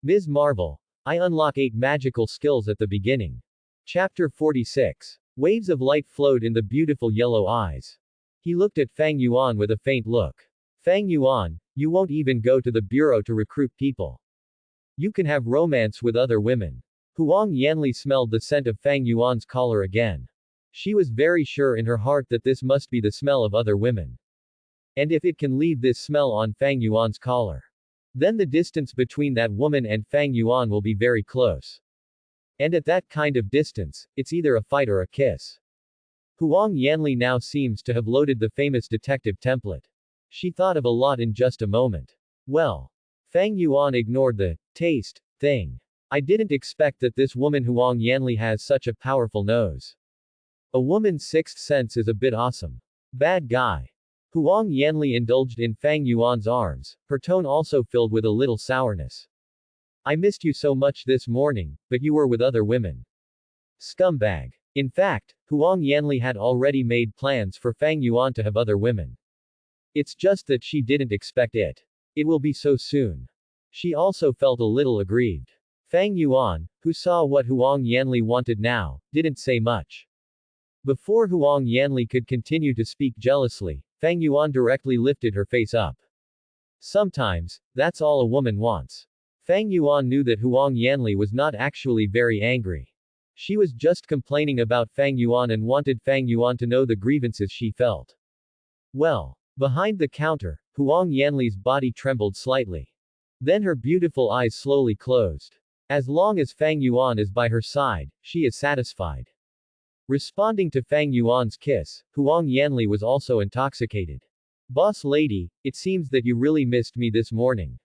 Ms. Marvel. I unlock 8 magical skills at the beginning. Chapter 46. Waves of light flowed in the beautiful yellow eyes. He looked at Fang Yuan with a faint look. Fang Yuan, you won't even go to the bureau to recruit people. You can have romance with other women. Huang Yanli smelled the scent of Fang Yuan's collar again. She was very sure in her heart that this must be the smell of other women. And if it can leave this smell on Fang Yuan's collar, then the distance between that woman and Fang Yuan will be very close. And at that kind of distance, it's either a fight or a kiss. Huang Yanli now seems to have loaded the famous detective template. She thought of a lot in just a moment. Well, Fang Yuan ignored the taste thing. I didn't expect that this woman Huang Yanli has such a powerful nose. A woman's sixth sense is a bit awesome. Bad guy. Huang Yanli indulged in Fang Yuan's arms, her tone also filled with a little sourness. I missed you so much this morning, but you were with other women. Scumbag. In fact, Huang Yanli had already made plans for Fang Yuan to have other women. It's just that she didn't expect it. It will be so soon. She also felt a little aggrieved. Fang Yuan, who saw what Huang Yanli wanted now, didn't say much. Before Huang Yanli could continue to speak jealously, Fang Yuan directly lifted her face up. Sometimes, that's all a woman wants. Fang Yuan knew that Huang Yanli was not actually very angry. She was just complaining about Fang Yuan and wanted Fang Yuan to know the grievances she felt. Well, behind the counter, Huang Yanli's body trembled slightly. Then her beautiful eyes slowly closed. As long as Fang Yuan is by her side, she is satisfied. Responding to Fang Yuan's kiss, Huang Yanli was also intoxicated. Boss lady, it seems that you really missed me this morning.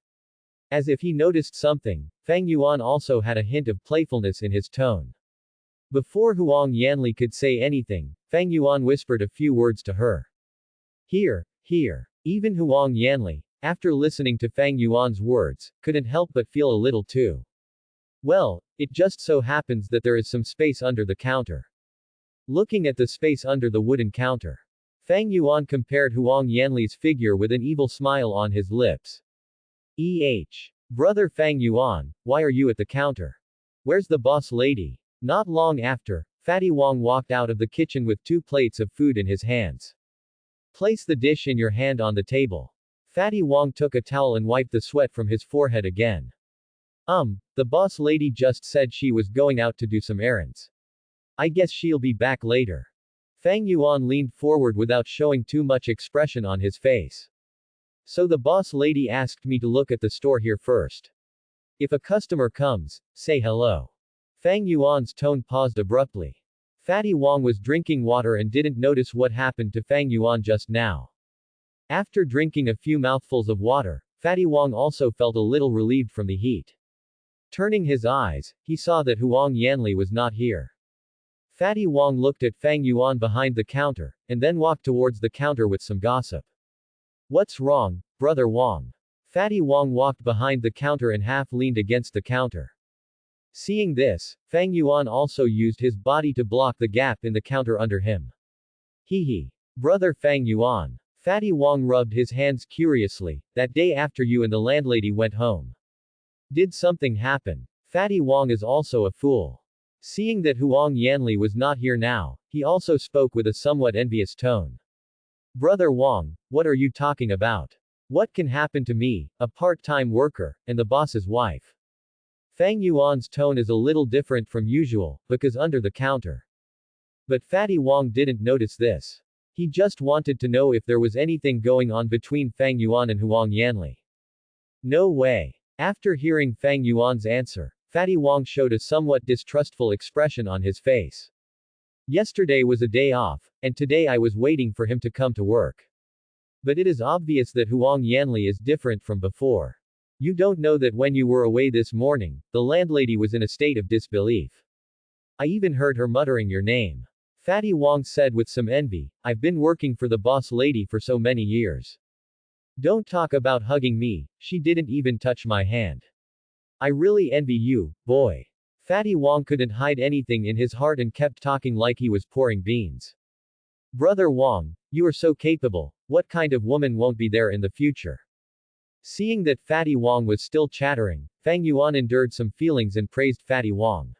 As if he noticed something, Fang Yuan also had a hint of playfulness in his tone. Before Huang Yanli could say anything, Fang Yuan whispered a few words to her. Here. Even Huang Yanli, after listening to Fang Yuan's words, couldn't help but feel a little too. Well, it just so happens that there is some space under the counter. Looking at the space under the wooden counter, Fang Yuan compared Huang Yanli's figure with an evil smile on his lips. Brother Fang Yuan, why are you at the counter? Where's the boss lady? Not long after, Fatty Wong walked out of the kitchen with 2 plates of food in his hands. Place the dish in your hand on the table. Fatty Wong took a towel and wiped the sweat from his forehead again. The boss lady just said she was going out to do some errands. I guess she'll be back later. Fang Yuan leaned forward without showing too much expression on his face. So the boss lady asked me to look at the store here first. If a customer comes, say hello. Fang Yuan's tone paused abruptly. Fatty Wong was drinking water and didn't notice what happened to Fang Yuan just now. After drinking a few mouthfuls of water, Fatty Wong also felt a little relieved from the heat. Turning his eyes, he saw that Huang Yanli was not here. Fatty Wong looked at Fang Yuan behind the counter, and then walked towards the counter with some gossip. What's wrong, brother Wong? Fatty Wong walked behind the counter and half leaned against the counter. Seeing this, Fang Yuan also used his body to block the gap in the counter under him. Hee. Brother Fang Yuan. Fatty Wong rubbed his hands curiously. That day after you and the landlady went home. Did something happen? Fatty Wong is also a fool. Seeing that Huang Yanli was not here now, he also spoke with a somewhat envious tone. Brother Wong, what are you talking about? What can happen to me, a part-time worker, and the boss's wife? Fang Yuan's tone is a little different from usual, because under the counter. But Fatty Wong didn't notice this. He just wanted to know if there was anything going on between Fang Yuan and Huang Yanli. No way. After hearing Fang Yuan's answer, Fatty Wong showed a somewhat distrustful expression on his face. Yesterday was a day off, and today I was waiting for him to come to work. But it is obvious that Huang Yanli is different from before. You don't know that when you were away this morning, the landlady was in a state of disbelief. I even heard her muttering your name. Fatty Wong said with some envy, I've been working for the boss lady for so many years. Don't talk about hugging me, she didn't even touch my hand. I really envy you, boy. Fatty Wong couldn't hide anything in his heart and kept talking like he was pouring beans. Brother Wong, you are so capable, what kind of woman won't be there in the future? Seeing that Fatty Wong was still chattering, Fang Yuan endured some feelings and praised Fatty Wong.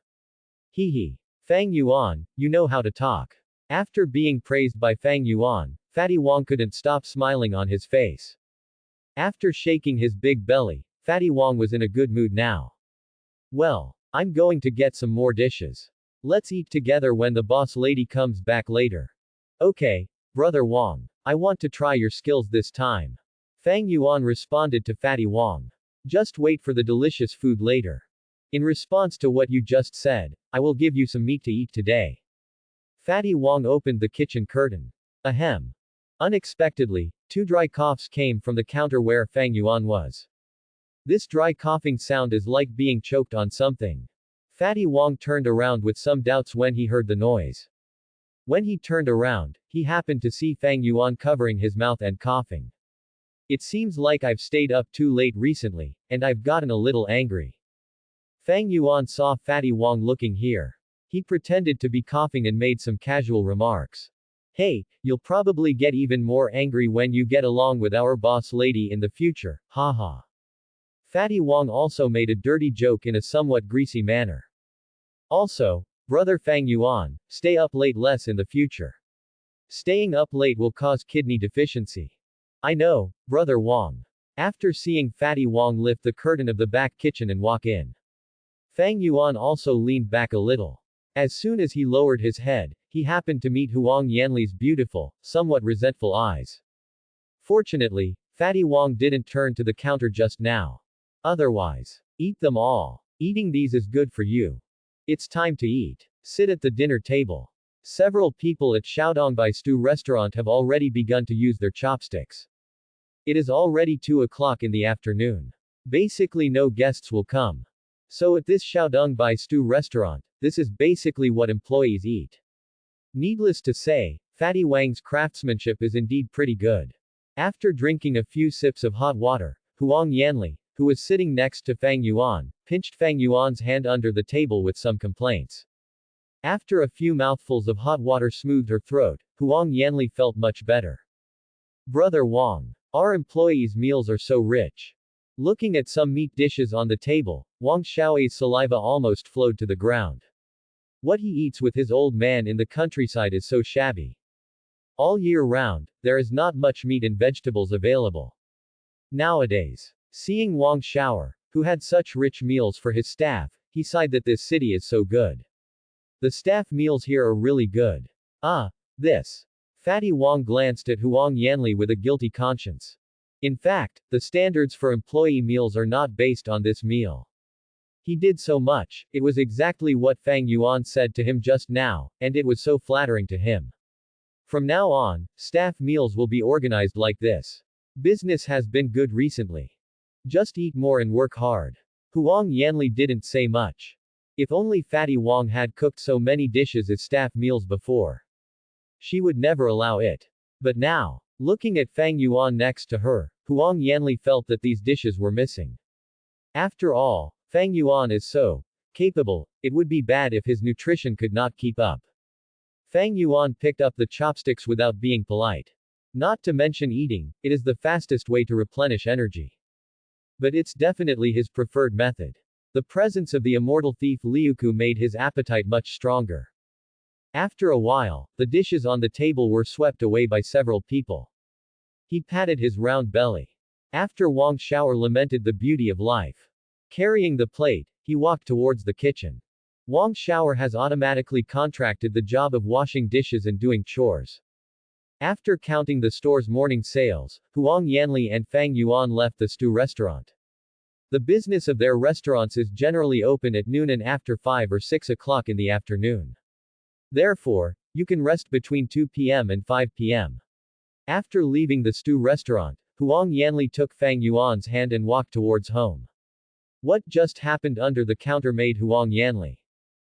Hee hee. Fang Yuan, you know how to talk. After being praised by Fang Yuan, Fatty Wong couldn't stop smiling on his face. After shaking his big belly, Fatty Wong was in a good mood now. Well, I'm going to get some more dishes. Let's eat together when the boss lady comes back later. Okay, brother Wong. I want to try your skills this time. Fang Yuan responded to Fatty Wong. Just wait for the delicious food later. In response to what you just said, I will give you some meat to eat today. Fatty Wong opened the kitchen curtain. Ahem. Unexpectedly, 2 dry coughs came from the counter where Fang Yuan was. This dry coughing sound is like being choked on something. Fatty Wong turned around with some doubts when he heard the noise. When he turned around, he happened to see Fang Yuan covering his mouth and coughing. It seems like I've stayed up too late recently, and I've gotten a little angry. Fang Yuan saw Fatty Wong looking here. He pretended to be coughing and made some casual remarks. Hey, you'll probably get even more angry when you get along with our boss lady in the future, haha. Fatty Wong also made a dirty joke in a somewhat greasy manner. Also, brother Fang Yuan, stay up late less in the future. Staying up late will cause kidney deficiency. I know, brother Wong. After seeing Fatty Wong lift the curtain of the back kitchen and walk in, Fang Yuan also leaned back a little. As soon as he lowered his head, he happened to meet Huang Yanli's beautiful, somewhat resentful eyes. Fortunately, Fatty Wong didn't turn to the counter just now. Otherwise, eat them all. Eating these is good for you. It's time to eat. Sit at the dinner table. Several people at Xiaodongbai Stew restaurant have already begun to use their chopsticks. It is already 2 o'clock in the afternoon. Basically no guests will come. So at this Xiaodongbai Stew restaurant, this is basically what employees eat. Needless to say, Fatty Wang's craftsmanship is indeed pretty good. After drinking a few sips of hot water, Huang Yanli, who was sitting next to Fang Yuan, pinched Fang Yuan's hand under the table with some complaints. After a few mouthfuls of hot water smoothed her throat, Huang Yanli felt much better. Brother Wang. Our employees' meals are so rich. Looking at some meat dishes on the table, Wang Xiao's saliva almost flowed to the ground. What he eats with his old man in the countryside is so shabby. All year round, there is not much meat and vegetables available. Nowadays, seeing Wang Xiao, who had such rich meals for his staff, he sighed that this city is so good. The staff meals here are really good. This. Fatty Wong glanced at Huang Yanli with a guilty conscience. In fact, the standards for employee meals are not based on this meal. He did so much, it was exactly what Fang Yuan said to him just now, and it was so flattering to him. From now on, staff meals will be organized like this. Business has been good recently. Just eat more and work hard. Huang Yanli didn't say much. If only Fatty Wong had cooked so many dishes as staff meals before. She would never allow it. But now, looking at Fang Yuan next to her, Huang Yanli felt that these dishes were missing. After all, Fang Yuan is so capable, it would be bad if his nutrition could not keep up. Fang Yuan picked up the chopsticks without being polite. Not to mention eating, it is the fastest way to replenish energy. But it's definitely his preferred method. The presence of the immortal thief Liuku made his appetite much stronger. After a while, the dishes on the table were swept away by several people. He patted his round belly. After Wang Xiao lamented the beauty of life. Carrying the plate, he walked towards the kitchen. Wang Xiao has automatically contracted the job of washing dishes and doing chores. After counting the store's morning sales, Huang Yanli and Fang Yuan left the stew restaurant. The business of their restaurants is generally open at noon and after 5 or 6 o'clock in the afternoon. Therefore, you can rest between 2 p.m. and 5 p.m. After leaving the stew restaurant, Huang Yanli took Fang Yuan's hand and walked towards home. What just happened under the counter made Huang Yanli.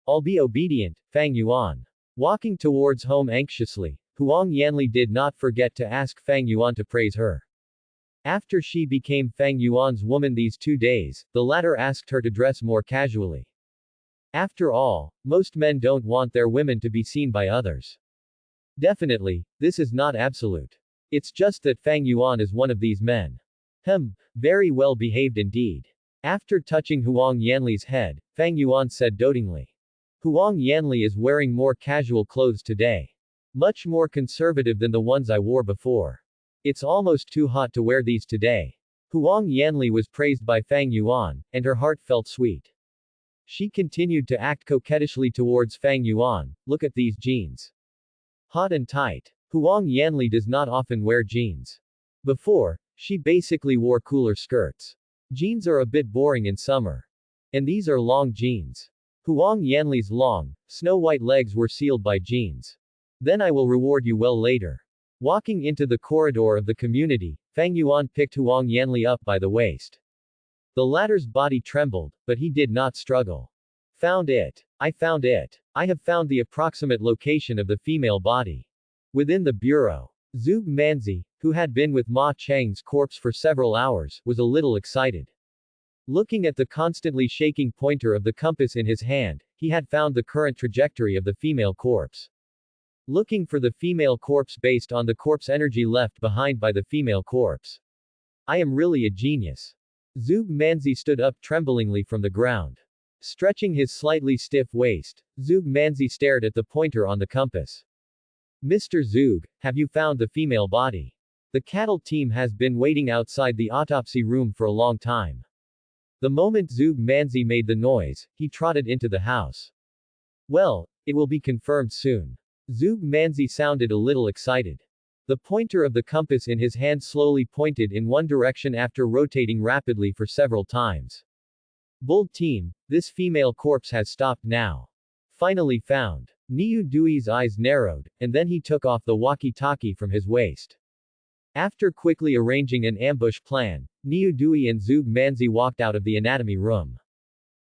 I'll be obedient, Fang Yuan. Walking towards home anxiously, Huang Yanli did not forget to ask Fang Yuan to praise her. After she became Fang Yuan's woman these 2 days, the latter asked her to dress more casually. After all, most men don't want their women to be seen by others. Definitely, this is not absolute. It's just that Fang Yuan is one of these men. Very well behaved indeed. After touching Huang Yanli's head, Fang Yuan said dotingly. Huang Yanli is wearing more casual clothes today. Much more conservative than the ones I wore before. It's almost too hot to wear these today. Huang Yanli was praised by Fang Yuan, and her heart felt sweet. She continued to act coquettishly towards Fang Yuan. Look at these jeans. Hot and tight. Huang Yanli does not often wear jeans. Before, she basically wore cooler skirts. Jeans are a bit boring in summer. And these are long jeans. Huang Yanli's long, snow-white legs were sealed by jeans. Then I will reward you well later. Walking into the corridor of the community, Fang Yuan picked Huang Yanli up by the waist. The latter's body trembled, but he did not struggle. Found it. I found it. I have found the approximate location of the female body. Within the bureau. Zhuge Manzi, who had been with Ma Cheng's corpse for several hours, was a little excited. Looking at the constantly shaking pointer of the compass in his hand, he had found the current trajectory of the female corpse. Looking for the female corpse based on the corpse energy left behind by the female corpse. I am really a genius. Zhuge Manzi stood up tremblingly from the ground. Stretching his slightly stiff waist, Zhuge Manzi stared at the pointer on the compass. Mr. Zhuge, have you found the female body? The cattle team has been waiting outside the autopsy room for a long time. The moment Zhuge Manzi made the noise, he trotted into the house. Well, it will be confirmed soon. Zhuge Manzi sounded a little excited. The pointer of the compass in his hand slowly pointed in one direction after rotating rapidly for several times. Bull team, this female corpse has stopped now. Finally found. Niu Dui's eyes narrowed, and then he took off the walkie-talkie from his waist. After quickly arranging an ambush plan, Niu Dui and Zhuge Manzi walked out of the anatomy room.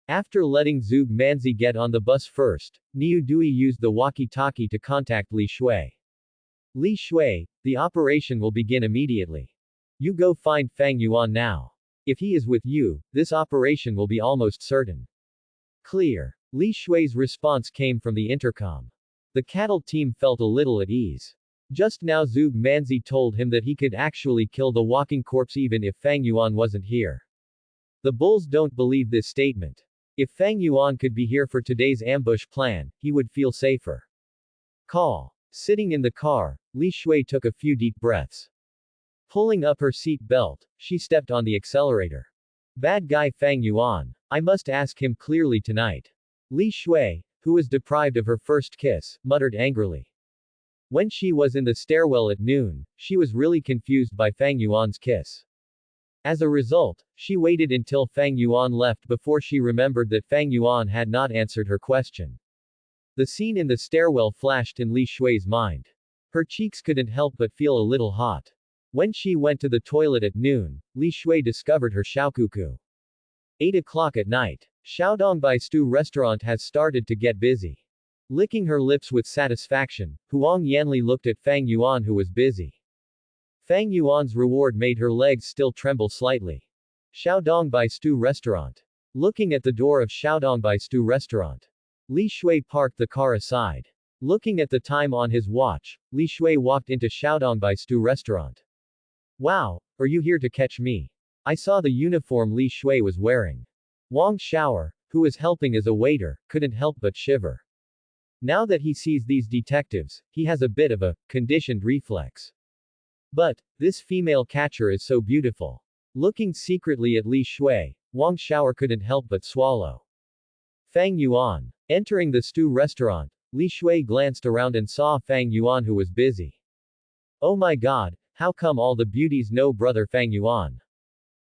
After letting Zhuge Manzi get on the bus first, Niu Dui used the walkie-talkie to contact Li Shui. Li Shui, the operation will begin immediately. You go find Fang Yuan now. If he is with you, this operation will be almost certain. Clear. Li Shui's response came from the intercom. The cattle team felt a little at ease. Just now Zhuge Manzi told him that he could actually kill the walking corpse even if Fang Yuan wasn't here. The bulls don't believe this statement. If Fang Yuan could be here for today's ambush plan, he would feel safer. Call. Sitting in the car, Li Shui took a few deep breaths. Pulling up her seat belt, she stepped on the accelerator. Bad guy Fang Yuan. I must ask him clearly tonight. Li Shui, who was deprived of her first kiss, muttered angrily. When she was in the stairwell at noon, she was really confused by Fang Yuan's kiss. As a result, she waited until Fang Yuan left before she remembered that Fang Yuan had not answered her question. The scene in the stairwell flashed in Li Shui's mind. Her cheeks couldn't help but feel a little hot. When she went to the toilet at noon, Li Shui discovered her xiaokuku. 8 o'clock at night. Xiaodongbai Stew restaurant has started to get busy. Licking her lips with satisfaction, Huang Yanli looked at Fang Yuan who was busy. Fang Yuan's reward made her legs still tremble slightly. Xiaodongbai Stew restaurant. Looking at the door of Xiaodongbai Stew restaurant. Li Shui parked the car aside. Looking at the time on his watch, Li Shui walked into Xiaodongbai Stew restaurant. Wow, are you here to catch me? I saw the uniform Li Shui was wearing. Wang Xiaoer, who was helping as a waiter, couldn't help but shiver. Now that he sees these detectives, he has a bit of a conditioned reflex. But this female catcher is so beautiful. Looking secretly at Li Shui, Wang Xiaoer couldn't help but swallow. Fang Yuan. Entering the stew restaurant, Li Shui glanced around and saw Fang Yuan who was busy. Oh my god, how come all the beauties know brother Fang Yuan?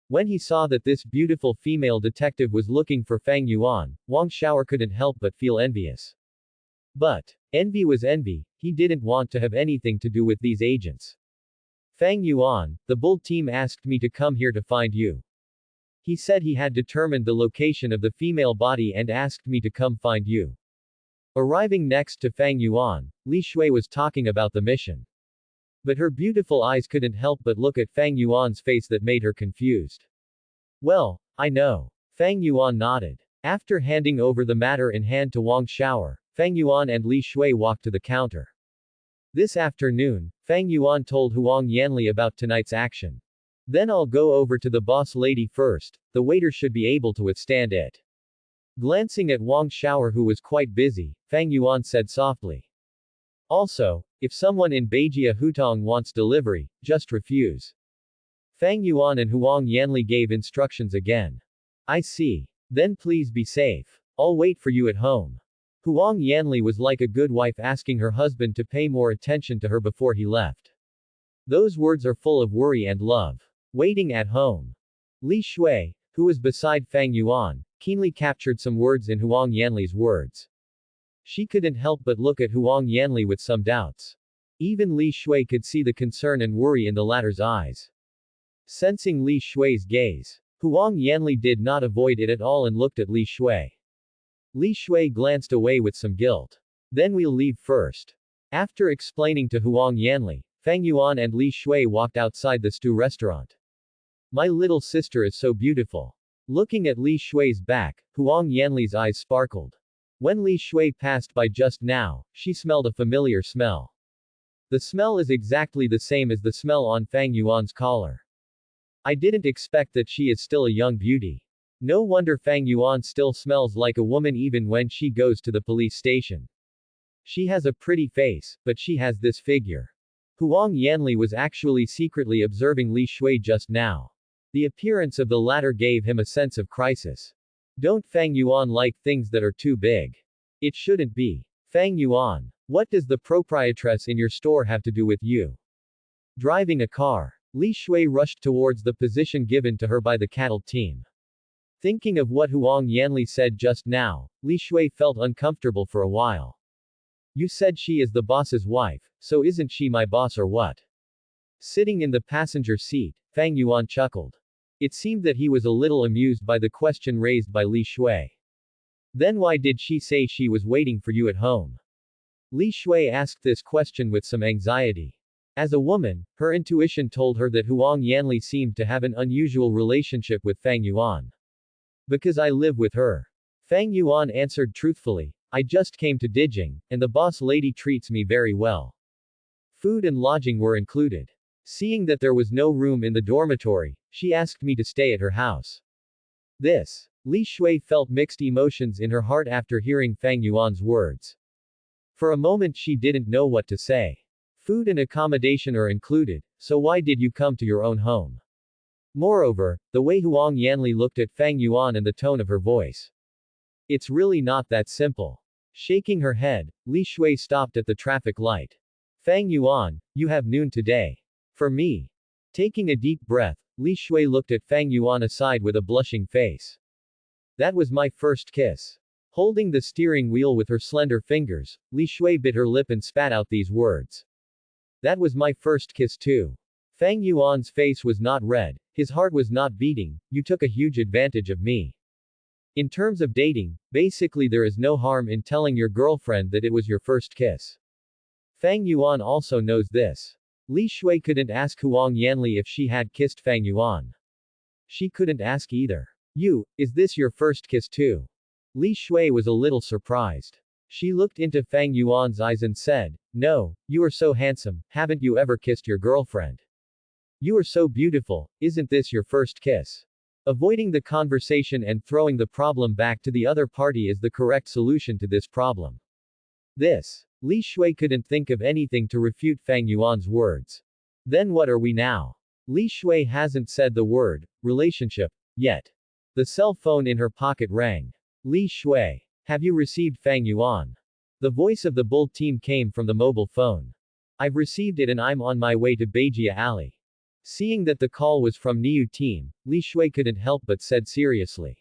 When he saw that this beautiful female detective was looking for Fang Yuan, Wang Xiaoer couldn't help but feel envious. But envy was envy, he didn't want to have anything to do with these agents. Fang Yuan, the bull team asked me to come here to find you. He said he had determined the location of the female body and asked me to come find you. Arriving next to Fang Yuan, Li Shui was talking about the mission. But her beautiful eyes couldn't help but look at Fang Yuan's face that made her confused. Well, I know. Fang Yuan nodded. After handing over the matter in hand to Wang Xiaoer, Fang Yuan and Li Shui walked to the counter. This afternoon, Fang Yuan told Huang Yanli about tonight's action. Then I'll go over to the boss lady first, the waiter should be able to withstand it. Glancing at Wang Xiaoer who was quite busy, Fang Yuan said softly. Also, if someone in Beijia Hutong wants delivery, just refuse. Fang Yuan and Huang Yanli gave instructions again. I see. Then please be safe. I'll wait for you at home. Huang Yanli was like a good wife asking her husband to pay more attention to her before he left. Those words are full of worry and love. Waiting at home. Li Shui, who was beside Fang Yuan, keenly captured some words in Huang Yanli's words. She couldn't help but look at Huang Yanli with some doubts. Even Li Shui could see the concern and worry in the latter's eyes. Sensing Li Shui's gaze, Huang Yanli did not avoid it at all and looked at Li Shui. Li Shui glanced away with some guilt. Then we'll leave first. After explaining to Huang Yanli, Fang Yuan and Li Shui walked outside the stew restaurant. My little sister is so beautiful. Looking at Li Shui's back, Huang Yanli's eyes sparkled. When Li Shui passed by just now, she smelled a familiar smell. The smell is exactly the same as the smell on Fang Yuan's collar. I didn't expect that she is still a young beauty. No wonder Fang Yuan still smells like a woman even when she goes to the police station. She has a pretty face, but she has this figure. Huang Yanli was actually secretly observing Li Shui just now. The appearance of the latter gave him a sense of crisis. Don't Fang Yuan like things that are too big? It shouldn't be. Fang Yuan, what does the proprietress in your store have to do with you? Driving a car. Li Shui rushed towards the position given to her by the cattle team. Thinking of what Huang Yanli said just now, Li Shui felt uncomfortable for a while. You said she is the boss's wife, so isn't she my boss or what? Sitting in the passenger seat, Fang Yuan chuckled. It seemed that he was a little amused by the question raised by Li Shui. Then why did she say she was waiting for you at home? Li Shui asked this question with some anxiety. As a woman, her intuition told her that Huang Yanli seemed to have an unusual relationship with Fang Yuan. Because I live with her. Fang Yuan answered truthfully, I just came to Dijing, and the boss lady treats me very well. Food and lodging were included. Seeing that there was no room in the dormitory, she asked me to stay at her house. This. Li Shui felt mixed emotions in her heart after hearing Fang Yuan's words. For a moment she didn't know what to say. Food and accommodation are included, so why did you come to your own home? Moreover, the way Huang Yanli looked at Fang Yuan and the tone of her voice. It's really not that simple. Shaking her head, Li Shui stopped at the traffic light. Fang Yuan, you have noon today. For me. Taking a deep breath, Li Shui looked at Fang Yuan aside with a blushing face. That was my first kiss. Holding the steering wheel with her slender fingers, Li Shui bit her lip and spat out these words. That was my first kiss too. Fang Yuan's face was not red, his heart was not beating, you took a huge advantage of me. In terms of dating, basically there is no harm in telling your girlfriend that it was your first kiss. Fang Yuan also knows this. Li Shui couldn't ask Huang Yanli if she had kissed Fang Yuan. She couldn't ask either. Is this your first kiss too? Li Shui was a little surprised. She looked into Fang Yuan's eyes and said, no, you are so handsome, haven't you ever kissed your girlfriend? You are so beautiful, isn't this your first kiss? Avoiding the conversation and throwing the problem back to the other party is the correct solution to this problem. Li Shui couldn't think of anything to refute Fang Yuan's words. Then what are we now? Li Shui hasn't said the word, relationship, yet. The cell phone in her pocket rang. Li Shui. Have you received Fang Yuan? The voice of the bull team came from the mobile phone. I've received it and I'm on my way to Beijia Alley. Seeing that the call was from Niu team, Li Shui couldn't help but said seriously.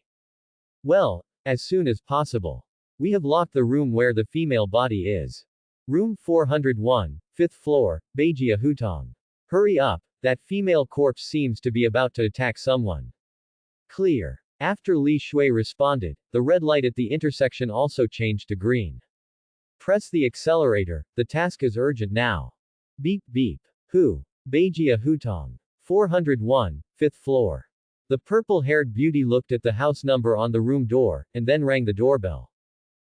Well, as soon as possible. We have locked the room where the female body is. Room 401, 5th floor, Beijia Hutong. Hurry up, that female corpse seems to be about to attack someone. Clear. After Li Shui responded, the red light at the intersection also changed to green. Press the accelerator, the task is urgent now. Beep beep. Beijia Hutong. 401, 5th floor. The purple-haired beauty looked at the house number on the room door, and then rang the doorbell.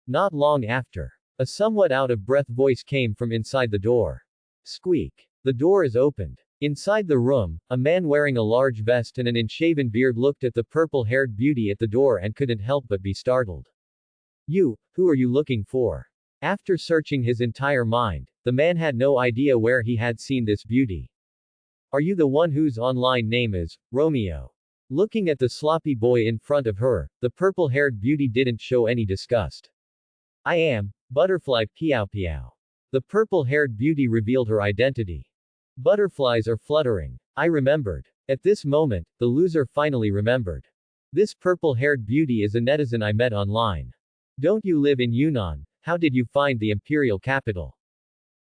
Not long after, a somewhat out-of-breath voice came from inside the door. Squeak. The door is opened. Inside the room, a man wearing a large vest and an unshaven beard looked at the purple-haired beauty at the door and couldn't help but be startled. Who are you looking for? After searching his entire mind, the man had no idea where he had seen this beauty. Are you the one whose online name is Romeo? Looking at the sloppy boy in front of her, the purple-haired beauty didn't show any disgust. I am, Butterfly Piao Piao. The purple-haired beauty revealed her identity. Butterflies are fluttering. I remembered. At this moment, the loser finally remembered. This purple-haired beauty is a netizen I met online. Don't you live in Yunnan? How did you find the imperial capital?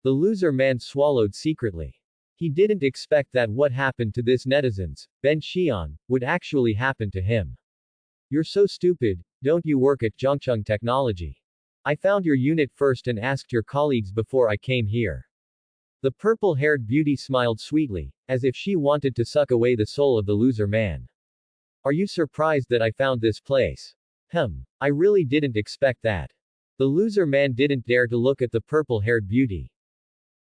The loser man swallowed secretly. He didn't expect that what happened to this netizens, Ben Xian, would actually happen to him. You're so stupid, don't you work at Zhongcheng Technology? I found your unit first and asked your colleagues before I came here. The purple-haired beauty smiled sweetly, as if she wanted to suck away the soul of the loser man. Are you surprised that I found this place? I really didn't expect that. The loser man didn't dare to look at the purple-haired beauty.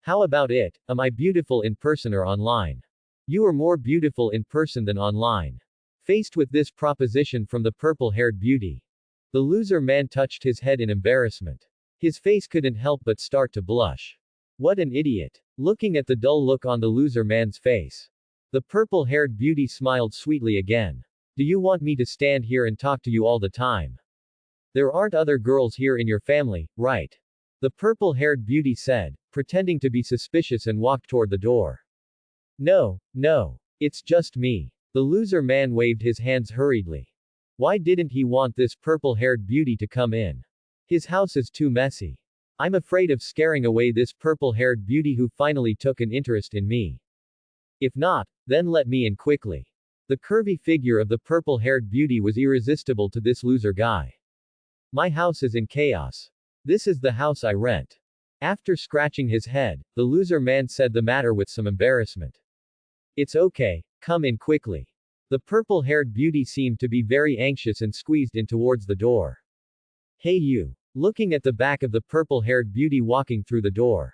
How about it, am I beautiful in person or online? You are more beautiful in person than online. Faced with this proposition from the purple-haired beauty, the loser man touched his head in embarrassment. His face couldn't help but start to blush. What an idiot. Looking at the dull look on the loser man's face, the purple-haired beauty smiled sweetly again. Do you want me to stand here and talk to you all the time? There aren't other girls here in your family, right? The purple-haired beauty said, pretending to be suspicious and walked toward the door. No, it's just me. The loser man waved his hands hurriedly. Why didn't he want this purple-haired beauty to come in? His house is too messy. I'm afraid of scaring away this purple-haired beauty who finally took an interest in me. If not, then let me in quickly. The curvy figure of the purple-haired beauty was irresistible to this loser guy. My house is in chaos. This is the house I rent. After scratching his head, the loser man said the matter with some embarrassment. It's okay, come in quickly. The purple-haired beauty seemed to be very anxious and squeezed in towards the door. Hey you. Looking at the back of the purple-haired beauty walking through the door.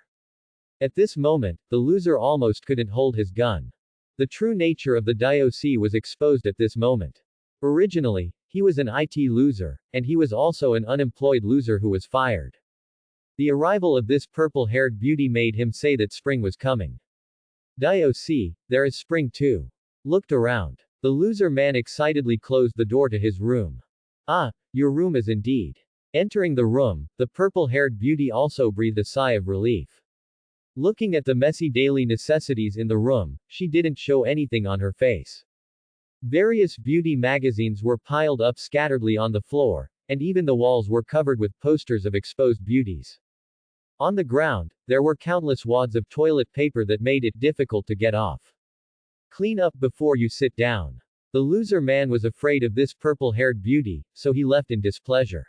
At this moment, the loser almost couldn't hold his gun. The true nature of the DIOC was exposed at this moment. Originally, he was an IT loser, and he was also an unemployed loser who was fired. The arrival of this purple-haired beauty made him say that spring was coming. DIOC, there is spring too. Looked around. The loser man excitedly closed the door to his room. Ah, your room is indeed. Entering the room, the purple-haired beauty also breathed a sigh of relief. Looking at the messy daily necessities in the room, she didn't show anything on her face. Various beauty magazines were piled up scatteredly on the floor, and even the walls were covered with posters of exposed beauties. On the ground, there were countless wads of toilet paper that made it difficult to get off. Clean up before you sit down. The loser man was afraid of this purple-haired beauty, so he left in displeasure.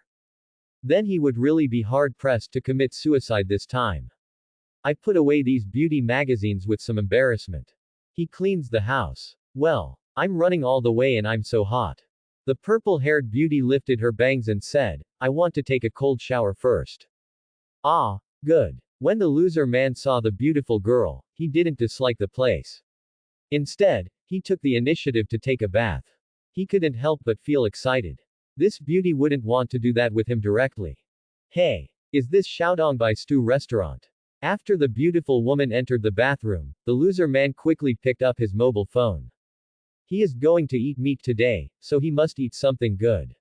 Then he would really be hard-pressed to commit suicide this time. I put away these beauty magazines with some embarrassment. He cleans the house. Well, I'm running all the way and I'm so hot. The purple-haired beauty lifted her bangs and said, I want to take a cold shower first. Ah, good. When the loser man saw the beautiful girl, he didn't dislike the place. Instead, he took the initiative to take a bath. He couldn't help but feel excited. This beauty wouldn't want to do that with him directly. Hey, is this Xiaodong Bai Stew restaurant? After the beautiful woman entered the bathroom, the loser man quickly picked up his mobile phone. He is going to eat meat today, so he must eat something good.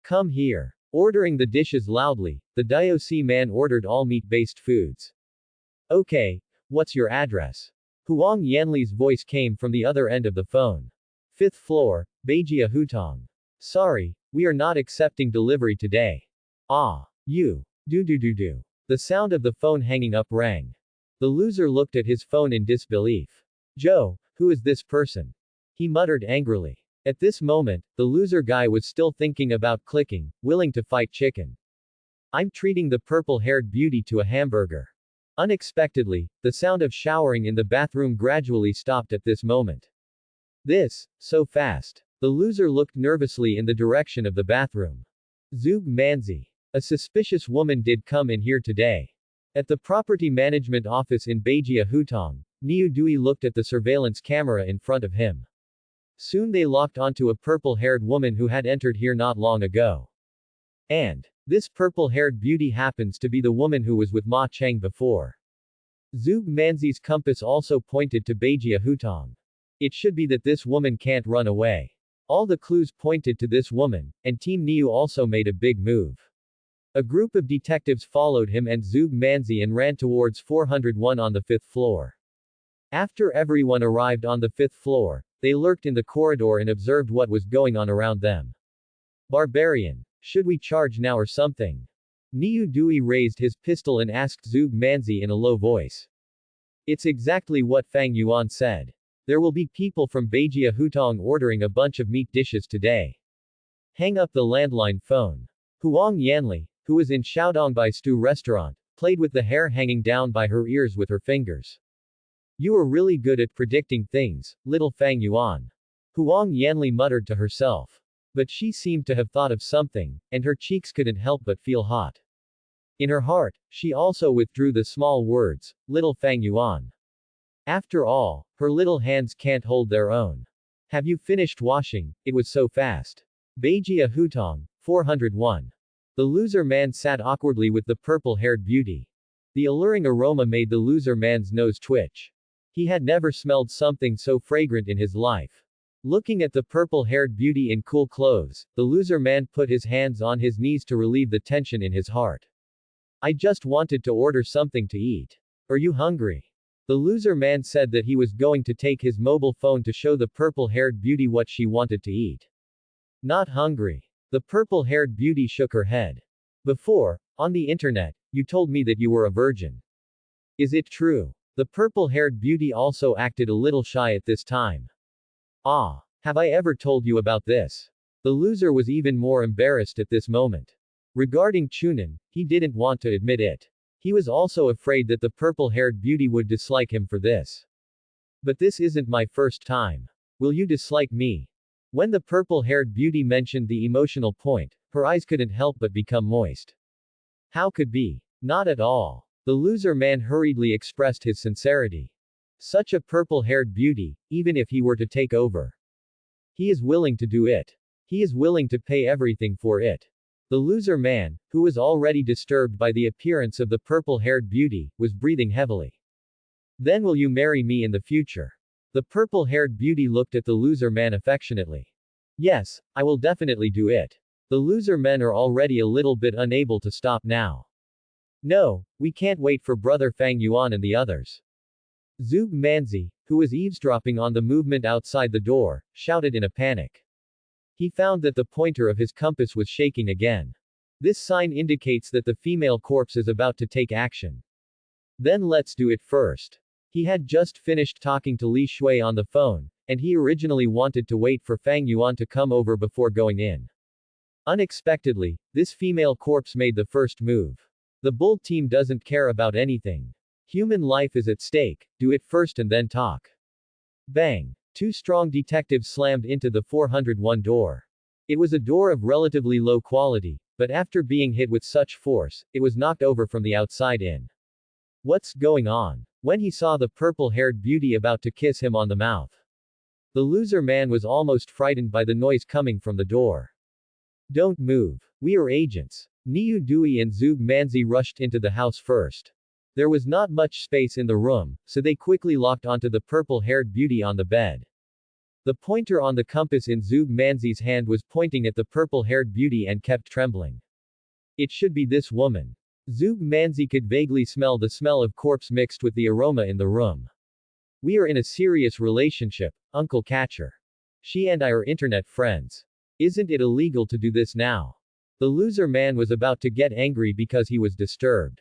Come here. Ordering the dishes loudly, the DIOC man ordered all meat-based foods. Okay, what's your address? Huang Yanli's voice came from the other end of the phone. 5th floor, Beijia Hutong. Sorry, we are not accepting delivery today. Ah, you. Do. The sound of the phone hanging up rang. The loser looked at his phone in disbelief. Joe, who is this person? He muttered angrily. At this moment, the loser guy was still thinking about clicking, willing to fight chicken. I'm treating the purple-haired beauty to a hamburger. Unexpectedly, the sound of showering in the bathroom gradually stopped at this moment. So fast. The loser looked nervously in the direction of the bathroom. Zug Manzi. A suspicious woman did come in here today. At the property management office in Beijia Hutong, Niudui looked at the surveillance camera in front of him. Soon they locked onto a purple-haired woman who had entered here not long ago. And this purple-haired beauty happens to be the woman who was with Ma Cheng before. Zug Manzi's compass also pointed to Beijia Hutong. It should be that this woman can't run away. All the clues pointed to this woman, and Team Niu also made a big move. A group of detectives followed him and Zug Manzi and ran towards 401 on the 5th floor. After everyone arrived on the 5th floor, they lurked in the corridor and observed what was going on around them. Barbarian. Should we charge now or something? Niu Dui raised his pistol and asked Zug Manzi in a low voice. It's exactly what Fang Yuan said. There will be people from Beijia Hutong ordering a bunch of meat dishes today. Hang up the landline phone. Huang Yanli, who was in Xiaodongbai's stew restaurant, played with the hair hanging down by her ears with her fingers. You are really good at predicting things, little Fang Yuan. Huang Yanli muttered to herself. But she seemed to have thought of something, and her cheeks couldn't help but feel hot. In her heart, she also withdrew the small words, little Fang Yuan. After all, her little hands can't hold their own. Have you finished washing? It was so fast. Beijia Hutong, 401. The loser man sat awkwardly with the purple-haired beauty. The alluring aroma made the loser man's nose twitch. He had never smelled something so fragrant in his life. Looking at the purple-haired beauty in cool clothes, the loser man put his hands on his knees to relieve the tension in his heart. I just wanted to order something to eat. Are you hungry? The loser man said that he was going to take his mobile phone to show the purple-haired beauty what she wanted to eat. Not hungry. The purple-haired beauty shook her head. Before, on the internet, you told me that you were a virgin. Is it true? The purple-haired beauty also acted a little shy at this time. Ah, have I ever told you about this? The loser was even more embarrassed at this moment. Regarding Chunan, he didn't want to admit it. He was also afraid that the purple-haired beauty would dislike him for this. But this isn't my first time. Will you dislike me? When the purple-haired beauty mentioned the emotional point, her eyes couldn't help but become moist. How could be? Not at all. The loser man hurriedly expressed his sincerity. Such a purple-haired beauty, even if he were to take over. He is willing to do it. He is willing to pay everything for it. The loser man, who was already disturbed by the appearance of the purple-haired beauty, was breathing heavily. Then will you marry me in the future? The purple-haired beauty looked at the loser man affectionately. Yes, I will definitely do it. The loser men are already a little bit unable to stop now. No, we can't wait for brother Fang Yuan and the others. Zug Manzi, who was eavesdropping on the movement outside the door, shouted in a panic. He found that the pointer of his compass was shaking again. This sign indicates that the female corpse is about to take action. Then let's do it first. He had just finished talking to Li Shui on the phone, and he originally wanted to wait for Fang Yuan to come over before going in. Unexpectedly, this female corpse made the first move. The bull team doesn't care about anything. Human life is at stake, do it first and then talk. Bang! Two strong detectives slammed into the 401 door. It was a door of relatively low quality, but after being hit with such force, it was knocked over from the outside in. What's going on? When he saw the purple-haired beauty about to kiss him on the mouth. The loser man was almost frightened by the noise coming from the door. Don't move. We are agents. Niu Dui and Zug Manzi rushed into the house first. There was not much space in the room, so they quickly locked onto the purple-haired beauty on the bed. The pointer on the compass in Zug Manzi's hand was pointing at the purple-haired beauty and kept trembling. It should be this woman. Zug Manzi could vaguely smell the smell of corpse mixed with the aroma in the room. We are in a serious relationship, Uncle Catcher. She and I are internet friends. Isn't it illegal to do this now? The loser man was about to get angry because he was disturbed.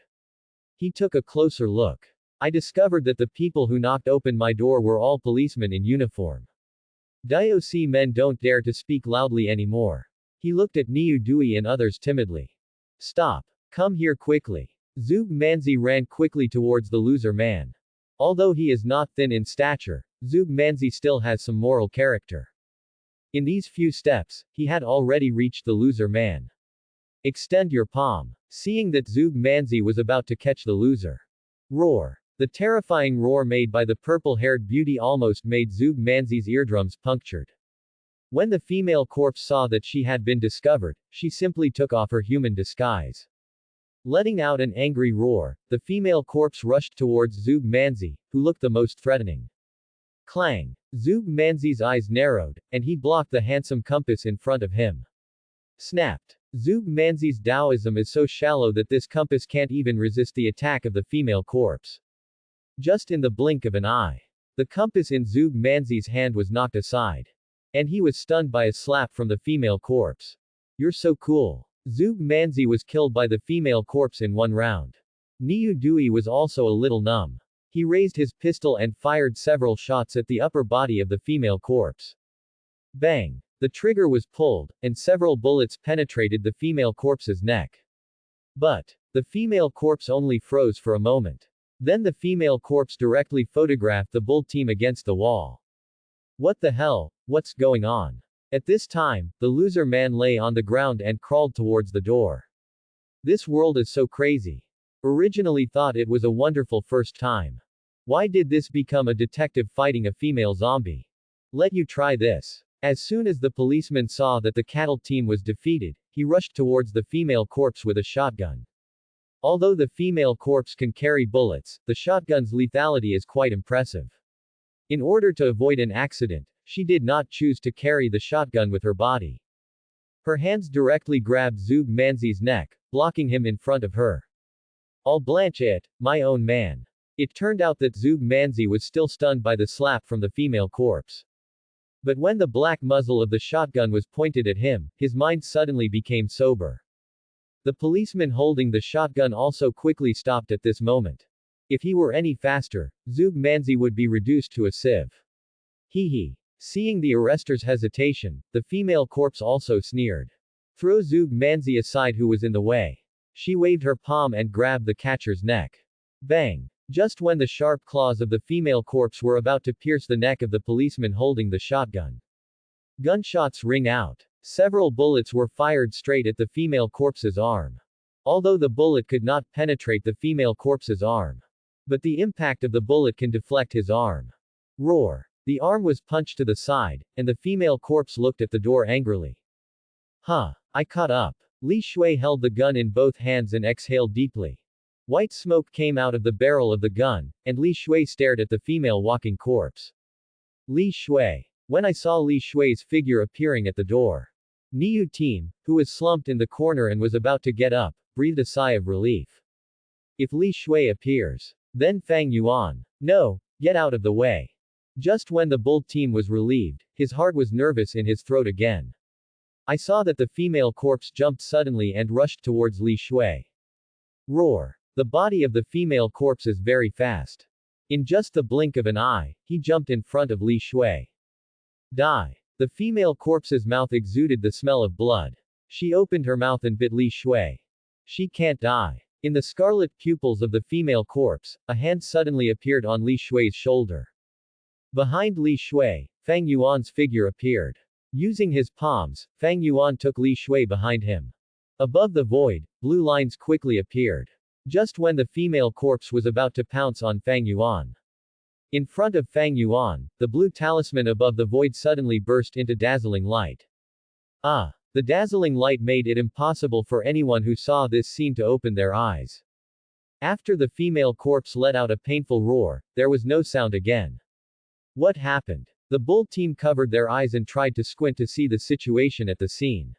He took a closer look. I discovered that the people who knocked open my door were all policemen in uniform. Dioc men don't dare to speak loudly anymore. He looked at Niu Dui and others timidly. Stop. Come here quickly. Zug Manzi ran quickly towards the loser man. Although he is not thin in stature, Zug Manzi still has some moral character. In these few steps, he had already reached the loser man. Extend your palm. Seeing that Zug Manzi was about to catch the loser. Roar. The terrifying roar made by the purple-haired beauty almost made Zug Manzi's eardrums punctured. When the female corpse saw that she had been discovered, she simply took off her human disguise. Letting out an angry roar, the female corpse rushed towards Zug Manzi, who looked the most threatening. Clang! Zug Manzi's eyes narrowed, and he blocked the handsome compass in front of him. Snapped! Zug Manzi's Taoism is so shallow that this compass can't even resist the attack of the female corpse. Just in the blink of an eye, the compass in Zug Manzi's hand was knocked aside. And he was stunned by a slap from the female corpse. You're so cool. Zug Manzi was killed by the female corpse in one round. Niu Dui was also a little numb. He raised his pistol and fired several shots at the upper body of the female corpse. Bang! The trigger was pulled, and several bullets penetrated the female corpse's neck. But the female corpse only froze for a moment. Then the female corpse directly photographed the bull team against the wall. What the hell? What's going on? At this time, the loser man lay on the ground and crawled towards the door. This world is so crazy. Originally thought it was a wonderful first time. Why did this become a detective fighting a female zombie? Let you try this. As soon as the policeman saw that the cattle team was defeated, he rushed towards the female corpse with a shotgun. Although the female corpse can carry bullets, the shotgun's lethality is quite impressive. In order to avoid an accident, she did not choose to carry the shotgun with her body. Her hands directly grabbed Zug Manzi's neck, blocking him in front of her. I'll blanch it, my own man. It turned out that Zug Manzi was still stunned by the slap from the female corpse. But when the black muzzle of the shotgun was pointed at him, his mind suddenly became sober. The policeman holding the shotgun also quickly stopped at this moment. If he were any faster, Zug Manzi would be reduced to a sieve. Hee. Seeing the arrester's hesitation, the female corpse also sneered. Throw Zug Manzi aside who was in the way. She waved her palm and grabbed the catcher's neck. Bang! Just when the sharp claws of the female corpse were about to pierce the neck of the policeman holding the shotgun. Gunshots ring out. Several bullets were fired straight at the female corpse's arm. Although the bullet could not penetrate the female corpse's arm. But the impact of the bullet can deflect his arm. Roar. The arm was punched to the side, and the female corpse looked at the door angrily. Huh. I caught up. Li Shui held the gun in both hands and exhaled deeply. White smoke came out of the barrel of the gun, and Li Shui stared at the female walking corpse. Li Shui. When I saw Li Shui's figure appearing at the door, Niu team, who was slumped in the corner and was about to get up, breathed a sigh of relief. If Li Shui appears, then Fang Yuan. No, get out of the way. Just when the bull team was relieved, his heart was nervous in his throat again. I saw that the female corpse jumped suddenly and rushed towards Li Shui. Roar. The body of the female corpse is very fast. In just the blink of an eye, he jumped in front of Li Shui. Die. The female corpse's mouth exuded the smell of blood. She opened her mouth and bit Li Shui. She can't die. In the scarlet pupils of the female corpse, a hand suddenly appeared on Li Shui's shoulder. Behind Li Shui, Fang Yuan's figure appeared. Using his palms, Fang Yuan took Li Shui behind him. Above the void, blue lines quickly appeared. Just when the female corpse was about to pounce on Fang Yuan. In front of Fang Yuan, the blue talisman above the void suddenly burst into dazzling light. Ah! The dazzling light made it impossible for anyone who saw this scene to open their eyes. After the female corpse let out a painful roar, there was no sound again. What happened? The bull team covered their eyes and tried to squint to see the situation at the scene.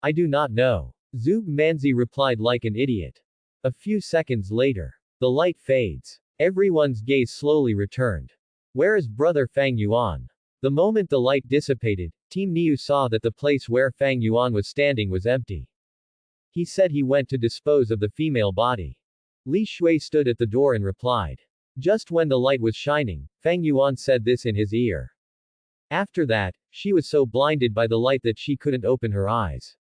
I do not know. Zug Manzi replied like an idiot. A few seconds later, the light fades. Everyone's gaze slowly returned. Where is brother Fang Yuan? The moment the light dissipated, Team Niu saw that the place where Fang Yuan was standing was empty. He said he went to dispose of the female body. Li Shui stood at the door and replied. Just when the light was shining, Fang Yuan said this in his ear. After that, she was so blinded by the light that she couldn't open her eyes.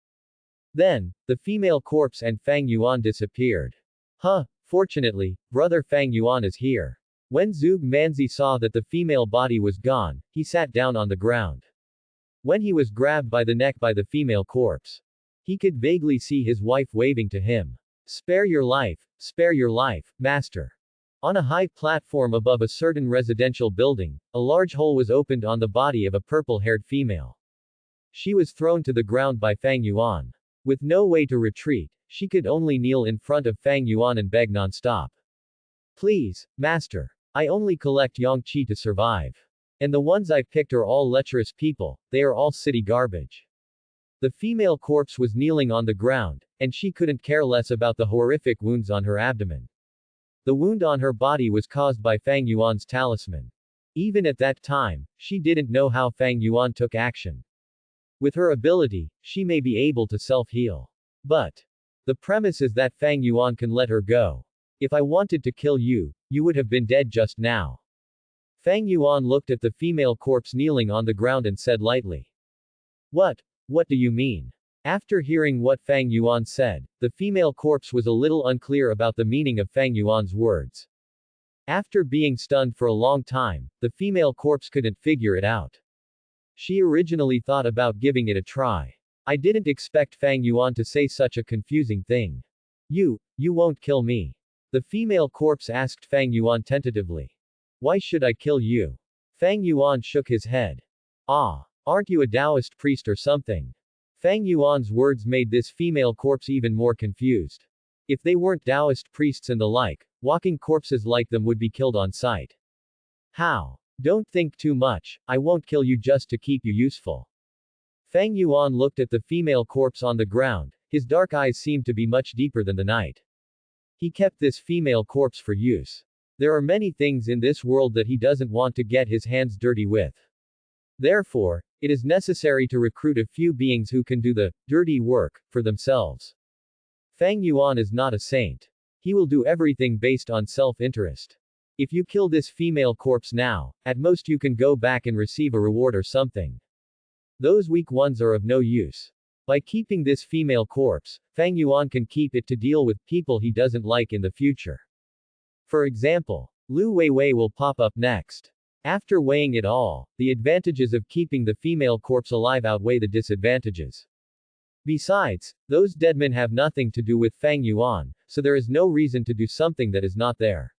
Then, the female corpse and Fang Yuan disappeared. Huh, fortunately, brother Fang Yuan is here. When Zug Manzi saw that the female body was gone, he sat down on the ground. When he was grabbed by the neck by the female corpse, he could vaguely see his wife waving to him. Spare your life, master. On a high platform above a certain residential building, a large hole was opened on the body of a purple-haired female. She was thrown to the ground by Fang Yuan. With no way to retreat, she could only kneel in front of Fang Yuan and beg non-stop. Please, master. I only collect Yongqi to survive. And the ones I picked are all lecherous people, they are all city garbage. The female corpse was kneeling on the ground, and she couldn't care less about the horrific wounds on her abdomen. The wound on her body was caused by Fang Yuan's talisman. Even at that time, she didn't know how Fang Yuan took action. With her ability, she may be able to self-heal. But the premise is that Fang Yuan can let her go. If I wanted to kill you, you would have been dead just now. Fang Yuan looked at the female corpse kneeling on the ground and said lightly. What do you mean? After hearing what Fang Yuan said, the female corpse was a little unclear about the meaning of Fang Yuan's words. After being stunned for a long time, the female corpse couldn't figure it out. She originally thought about giving it a try. I didn't expect Fang Yuan to say such a confusing thing. You won't kill me. The female corpse asked Fang Yuan tentatively. Why should I kill you? Fang Yuan shook his head. Aren't you a Taoist priest or something? Fang Yuan's words made this female corpse even more confused. If they weren't Taoist priests and the like, walking corpses like them would be killed on sight. How? Don't think too much, I won't kill you just to keep you useful. Fang Yuan looked at the female corpse on the ground, his dark eyes seemed to be much deeper than the night. He kept this female corpse for use. There are many things in this world that he doesn't want to get his hands dirty with. Therefore, it is necessary to recruit a few beings who can do the dirty work for themselves. Fang Yuan is not a saint. He will do everything based on self-interest. If you kill this female corpse now, at most you can go back and receive a reward or something. Those weak ones are of no use. By keeping this female corpse, Fang Yuan can keep it to deal with people he doesn't like in the future. For example, Lu Weiwei will pop up next. After weighing it all, the advantages of keeping the female corpse alive outweigh the disadvantages. Besides, those dead men have nothing to do with Fang Yuan, so there is no reason to do something that is not there.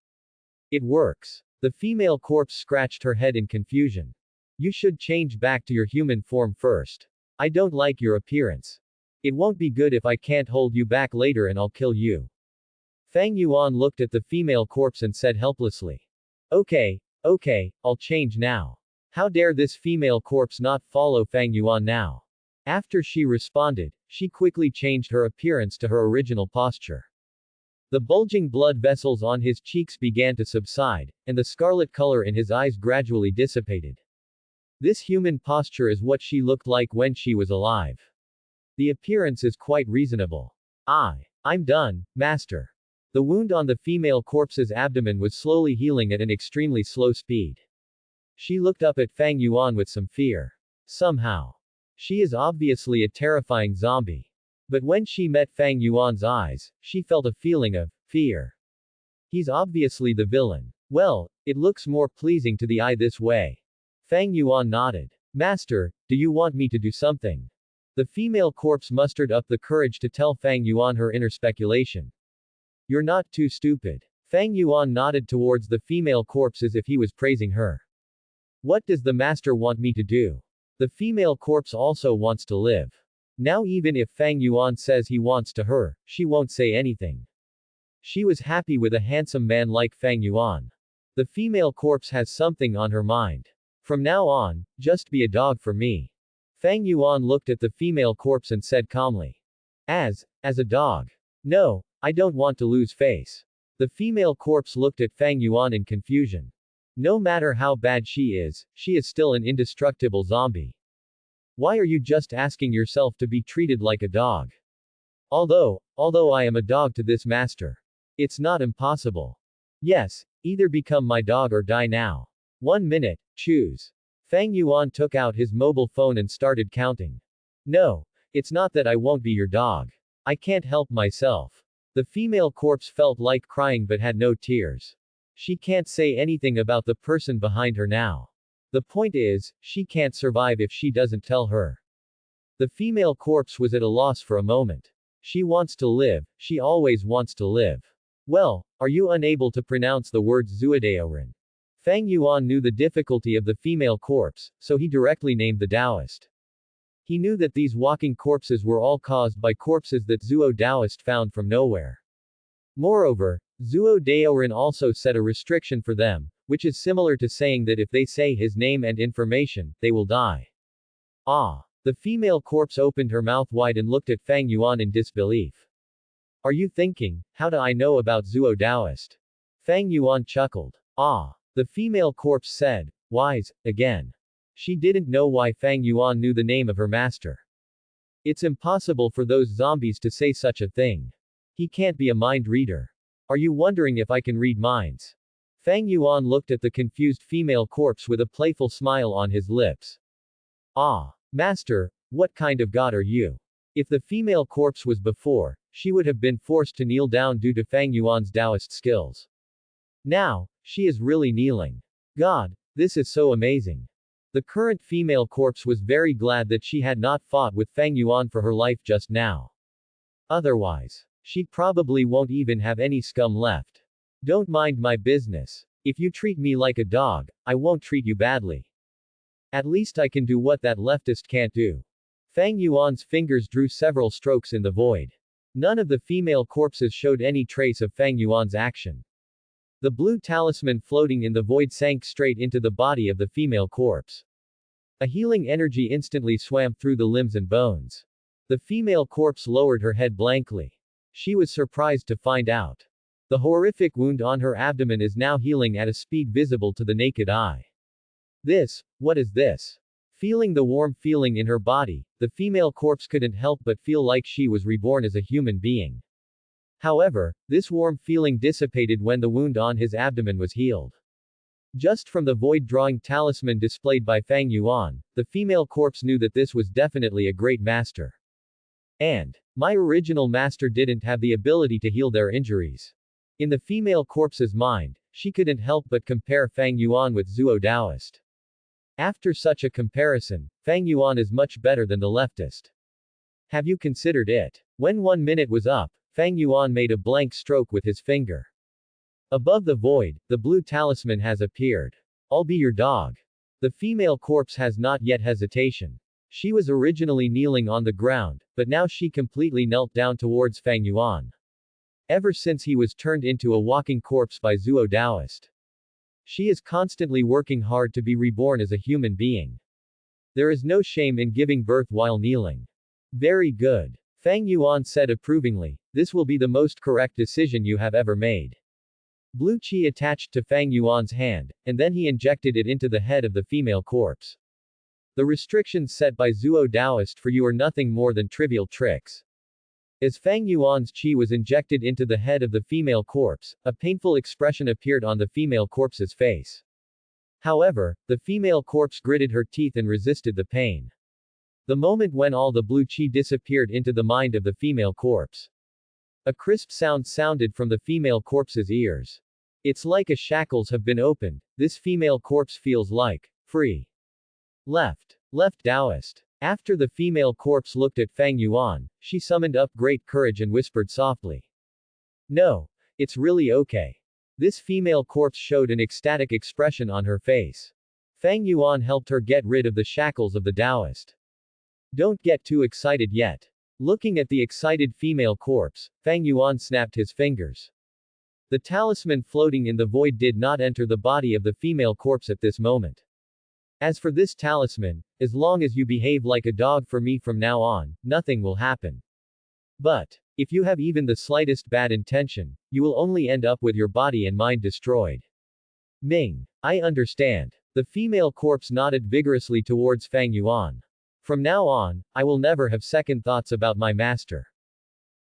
It works. The female corpse scratched her head in confusion. You should change back to your human form first. I don't like your appearance. It won't be good if I can't hold you back later and I'll kill you. Fang Yuan looked at the female corpse and said helplessly. Okay, I'll change now. How dare this female corpse not follow Fang Yuan now? After she responded, she quickly changed her appearance to her original posture. The bulging blood vessels on his cheeks began to subside, and the scarlet color in his eyes gradually dissipated. This human posture is what she looked like when she was alive. The appearance is quite reasonable. I'm done, master. The wound on the female corpse's abdomen was slowly healing at an extremely slow speed. She looked up at Fang Yuan with some fear. Somehow. She is obviously a terrifying zombie. But when she met Fang Yuan's eyes, she felt a feeling of fear. He's obviously the villain. Well, it looks more pleasing to the eye this way. Fang Yuan nodded. Master, do you want me to do something? The female corpse mustered up the courage to tell Fang Yuan her inner speculation. You're not too stupid. Fang Yuan nodded towards the female corpse as if he was praising her. What does the master want me to do? The female corpse also wants to live. Now even if Fang Yuan says he wants to her, she won't say anything. She was happy with a handsome man like Fang Yuan. The female corpse has something on her mind. From now on, just be a dog for me. Fang Yuan looked at the female corpse and said calmly. As a dog. No, I don't want to lose face. The female corpse looked at Fang Yuan in confusion. No matter how bad she is still an indestructible zombie. Why are you just asking yourself to be treated like a dog? Although I am a dog to this master. It's not impossible. Yes, either become my dog or die now. 1 minute, choose. Fang Yuan took out his mobile phone and started counting. No, it's not that I won't be your dog. I can't help myself. The female corpse felt like crying but had no tears. She can't say anything about the person behind her now. The point is, she can't survive if she doesn't tell her. The female corpse was at a loss for a moment. She wants to live, she always wants to live. Well, are you unable to pronounce the words Zuodaorin? Fang Yuan knew the difficulty of the female corpse, so he directly named the Taoist. He knew that these walking corpses were all caused by corpses that Zuo Taoist found from nowhere. Moreover, Zuo Daorin also set a restriction for them, which is similar to saying that if they say his name and information, they will die. Ah! The female corpse opened her mouth wide and looked at Fang Yuan in disbelief. Are you thinking, how do I know about Zuo Taoist? Fang Yuan chuckled. Ah! The female corpse said, wise, again. She didn't know why Fang Yuan knew the name of her master. It's impossible for those zombies to say such a thing. He can't be a mind reader. Are you wondering if I can read minds? Fang Yuan looked at the confused female corpse with a playful smile on his lips. Ah! Master, what kind of god are you? If the female corpse was before, she would have been forced to kneel down due to Fang Yuan's Taoist skills. Now, she is really kneeling. God, this is so amazing. The current female corpse was very glad that she had not fought with Fang Yuan for her life just now. Otherwise, she probably won't even have any scum left. Don't mind my business. If you treat me like a dog, I won't treat you badly. At least I can do what that leftist can't do. Fang Yuan's fingers drew several strokes in the void. None of the female corpses showed any trace of Fang Yuan's action. The blue talisman floating in the void sank straight into the body of the female corpse. A healing energy instantly swam through the limbs and bones. The female corpse lowered her head blankly. She was surprised to find out. The horrific wound on her abdomen is now healing at a speed visible to the naked eye. What is this? Feeling the warm feeling in her body, the female corpse couldn't help but feel like she was reborn as a human being. However, this warm feeling dissipated when the wound on his abdomen was healed. Just from the void drawing talisman displayed by Fang Yuan, the female corpse knew that this was definitely a great master. And, my original master didn't have the ability to heal their injuries. In the female corpse's mind, she couldn't help but compare Fang Yuan with Zuo Taoist. After such a comparison, Fang Yuan is much better than the leftist. Have you considered it? When 1 minute was up, Fang Yuan made a blank stroke with his finger. Above the void, the blue talisman has appeared. I'll be your dog. The female corpse has not yet hesitation. She was originally kneeling on the ground, but now she completely knelt down towards Fang Yuan. Ever since he was turned into a walking corpse by Zuo Taoist. She is constantly working hard to be reborn as a human being. There is no shame in giving birth while kneeling. Very good. Fang Yuan said approvingly, this will be the most correct decision you have ever made. Blue qi attached to Fang Yuan's hand, and then he injected it into the head of the female corpse. The restrictions set by Zuo Taoist for you are nothing more than trivial tricks. As Fang Yuan's qi was injected into the head of the female corpse, a painful expression appeared on the female corpse's face. However, the female corpse gritted her teeth and resisted the pain. The moment when all the blue qi disappeared into the mind of the female corpse. A crisp sound sounded from the female corpse's ears. It's like a shackles have been opened, this female corpse feels like, free. Left Taoist. After the female corpse looked at Fang Yuan, she summoned up great courage and whispered softly. No. It's really okay. This female corpse showed an ecstatic expression on her face. Fang Yuan helped her get rid of the shackles of the Taoist. Don't get too excited yet. Looking at the excited female corpse, Fang Yuan snapped his fingers. The talisman floating in the void did not enter the body of the female corpse at this moment. As for this talisman, as long as you behave like a dog for me from now on, nothing will happen. But, if you have even the slightest bad intention, you will only end up with your body and mind destroyed. Ming. I understand. The female corpse nodded vigorously towards Fang Yuan. From now on, I will never have second thoughts about my master.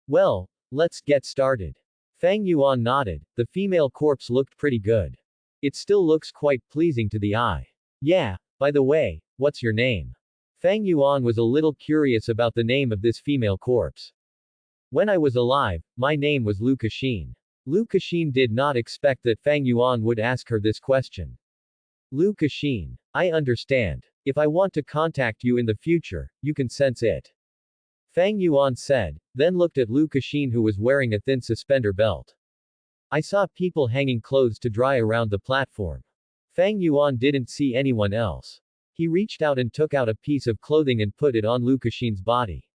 Well, let's get started. Fang Yuan nodded, the female corpse looked pretty good. It still looks quite pleasing to the eye. Yeah, by the way, what's your name? Fang Yuan was a little curious about the name of this female corpse. When I was alive, my name was Lu Kexin. Lu Kexin did not expect that Fang Yuan would ask her this question. Lu Kexin. I understand. If I want to contact you in the future, you can sense it. Fang Yuan said, then looked at Lu Kexin who was wearing a thin suspender belt. I saw people hanging clothes to dry around the platform. Fang Yuan didn't see anyone else. He reached out and took out a piece of clothing and put it on Lu Kexin's body.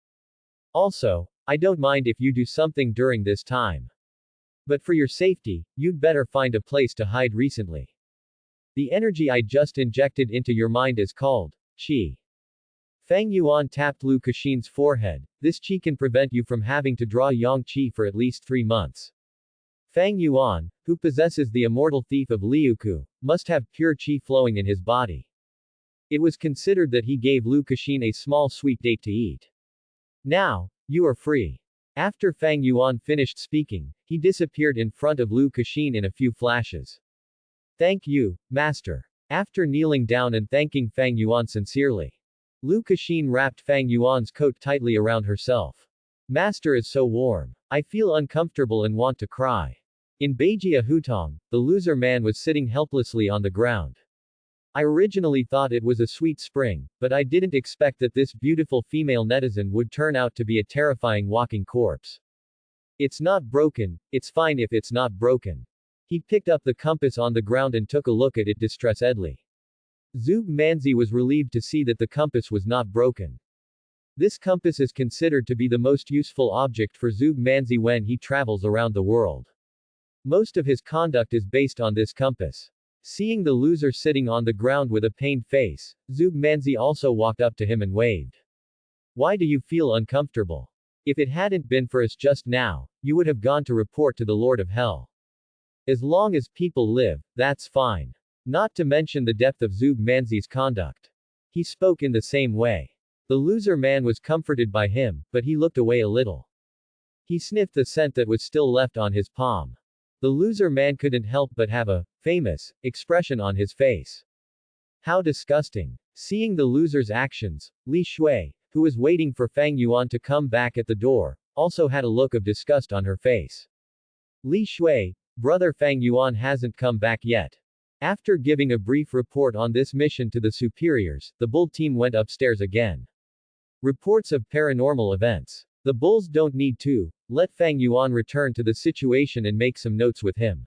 Also, I don't mind if you do something during this time. But for your safety, you'd better find a place to hide recently. The energy I just injected into your mind is called qi. Fang Yuan tapped Lu Kexin's forehead. This qi can prevent you from having to draw yang qi for at least 3 months. Fang Yuan, who possesses the immortal thief of Liuku, must have pure qi flowing in his body. It was considered that he gave Lu Kexin a small sweet date to eat. Now, you are free. After Fang Yuan finished speaking, he disappeared in front of Lu Kexin in a few flashes. Thank you, Master. After kneeling down and thanking Fang Yuan sincerely, Lu Kexin wrapped Fang Yuan's coat tightly around herself. Master is so warm. I feel uncomfortable and want to cry. In Beijia Hutong, the loser man was sitting helplessly on the ground. I originally thought it was a sweet spring, but I didn't expect that this beautiful female netizen would turn out to be a terrifying walking corpse. It's not broken, it's fine if it's not broken. He picked up the compass on the ground and took a look at it distressedly. Zhuge Manzi was relieved to see that the compass was not broken. This compass is considered to be the most useful object for Zhuge Manzi when he travels around the world. Most of his conduct is based on this compass. Seeing the loser sitting on the ground with a pained face, Zhuge Manzi also walked up to him and waved. Why do you feel uncomfortable? If it hadn't been for us just now, you would have gone to report to the Lord of Hell. As long as people live, that's fine. Not to mention the depth of Zhuge Manzi's conduct. He spoke in the same way. The loser man was comforted by him, but he looked away a little. He sniffed the scent that was still left on his palm. The loser man couldn't help but have a famous expression on his face. How disgusting. Seeing the loser's actions, Li Shui, who was waiting for Fang Yuan to come back at the door, also had a look of disgust on her face. Li Shui, brother Fang Yuan hasn't come back yet. After giving a brief report on this mission to the superiors, the bull team went upstairs again. Reports of paranormal events. The bulls don't need to. Let Fang Yuan return to the situation and make some notes with him.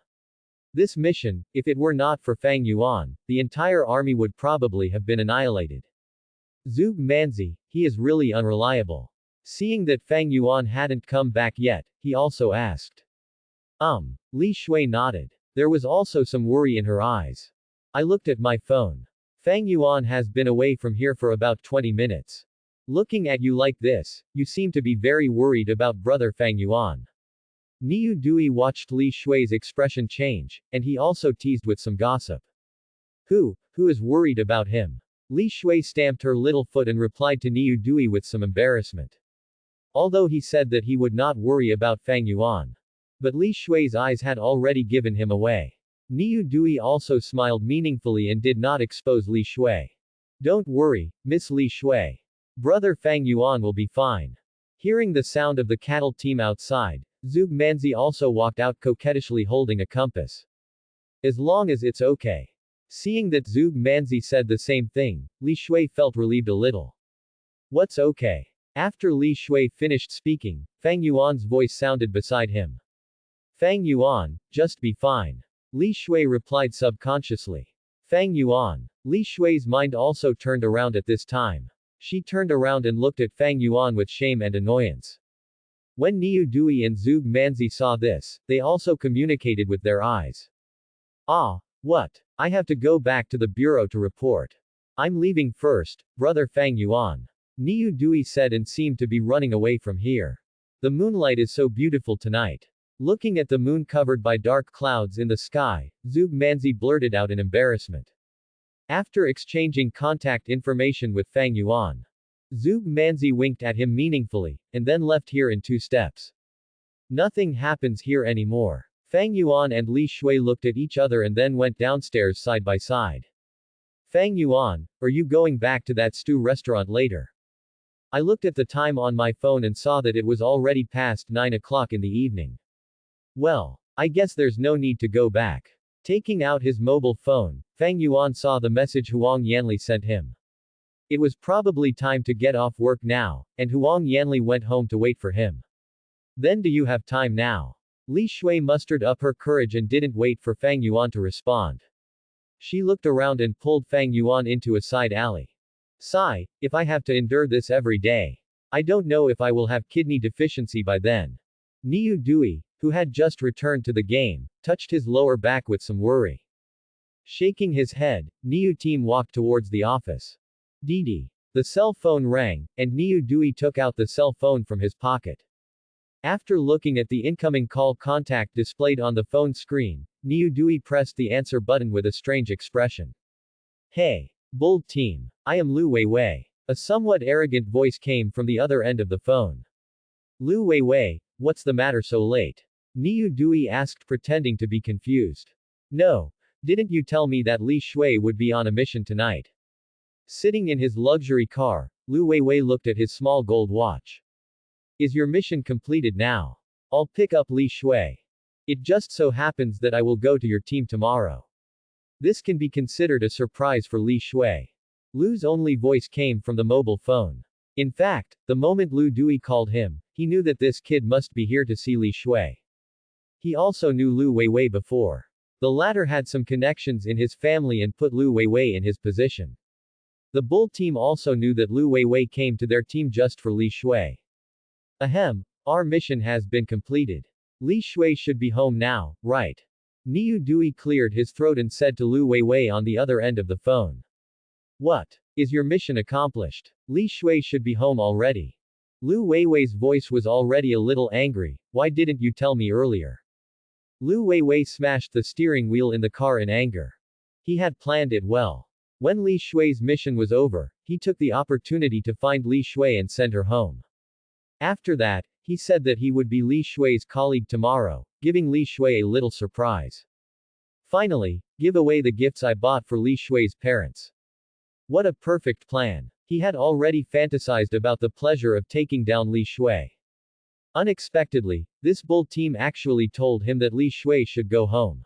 This mission, if it were not for Fang Yuan, the entire army would probably have been annihilated. Zhuge Manzi, he is really unreliable. Seeing that Fang Yuan hadn't come back yet, he also asked. Li Shui nodded. There was also some worry in her eyes. I looked at my phone. Fang Yuan has been away from here for about 20 minutes. Looking at you like this, you seem to be very worried about brother Fang Yuan. Niu Dui watched Li Shui's expression change, and he also teased with some gossip. Who is worried about him? Li Shui stamped her little foot and replied to Niu Dui with some embarrassment. Although he said that he would not worry about Fang Yuan. But Li Shui's eyes had already given him away. Niu Dui also smiled meaningfully and did not expose Li Shui. Don't worry, Miss Li Shui. Brother Fang Yuan will be fine. Hearing the sound of the cattle team outside, Zhuge Manzi also walked out coquettishly holding a compass. As long as it's okay. Seeing that Zhuge Manzi said the same thing, Li Shui felt relieved a little. What's okay? After Li Shui finished speaking, Fang Yuan's voice sounded beside him. Fang Yuan, just be fine. Li Shui replied subconsciously. Fang Yuan. Li Shui's mind also turned around at this time. She turned around and looked at Fang Yuan with shame and annoyance. When Niu Dui and Zhuge Manzi saw this, they also communicated with their eyes. Ah, what? I have to go back to the bureau to report. I'm leaving first, brother Fang Yuan. Niu Dui said and seemed to be running away from here. The moonlight is so beautiful tonight. Looking at the moon covered by dark clouds in the sky, Zhuge Manzi blurted out in embarrassment. After exchanging contact information with Fang Yuan, Zhuge Manzi winked at him meaningfully, and then left here in 2 steps. Nothing happens here anymore. Fang Yuan and Li Shui looked at each other and then went downstairs side by side. Fang Yuan, are you going back to that stew restaurant later? I looked at the time on my phone and saw that it was already past 9 o'clock in the evening. Well, I guess there's no need to go back. Taking out his mobile phone, Fang Yuan saw the message Huang Yanli sent him. It was probably time to get off work now, and Huang Yanli went home to wait for him. Then do you have time now? Li Shui mustered up her courage and didn't wait for Fang Yuan to respond. She looked around and pulled Fang Yuan into a side alley. Sigh, if I have to endure this every day. I don't know if I will have kidney deficiency by then. Niu Dui, who had just returned to the game, touched his lower back with some worry. Shaking his head, Niu Team walked towards the office. Didi. The cell phone rang, and Niu Dui took out the cell phone from his pocket. After looking at the incoming call contact displayed on the phone screen, Niu Dui pressed the answer button with a strange expression. Hey. Bold team. I am Lu Weiwei. A somewhat arrogant voice came from the other end of the phone. Lu Weiwei, what's the matter so late? Niu Dui asked, pretending to be confused. No. Didn't you tell me that Li Shui would be on a mission tonight? Sitting in his luxury car, Lu Weiwei looked at his small gold watch. Is your mission completed now? I'll pick up Li Shui. It just so happens that I will go to your team tomorrow. This can be considered a surprise for Li Shui. Lu's only voice came from the mobile phone. In fact, the moment Lu Dui called him, he knew that this kid must be here to see Li Shui. He also knew Lu Weiwei before. The latter had some connections in his family and put Lu Weiwei in his position. The Bull team also knew that Lu Weiwei came to their team just for Li Shui. Ahem, our mission has been completed. Li Shui should be home now, right? Niu Dui cleared his throat and said to Lu Weiwei on the other end of the phone. What? Is your mission accomplished? Li Shui should be home already. Lu Weiwei's voice was already a little angry. Why didn't you tell me earlier? Lu Weiwei smashed the steering wheel in the car in anger. He had planned it well. When Li Shui's mission was over, he took the opportunity to find Li Shui and send her home. After that, he said that he would be Li Shui's colleague tomorrow, giving Li Shui a little surprise. Finally, give away the gifts I bought for Li Shui's parents. What a perfect plan. He had already fantasized about the pleasure of taking down Li Shui. Unexpectedly, this bull team actually told him that Li Shui should go home.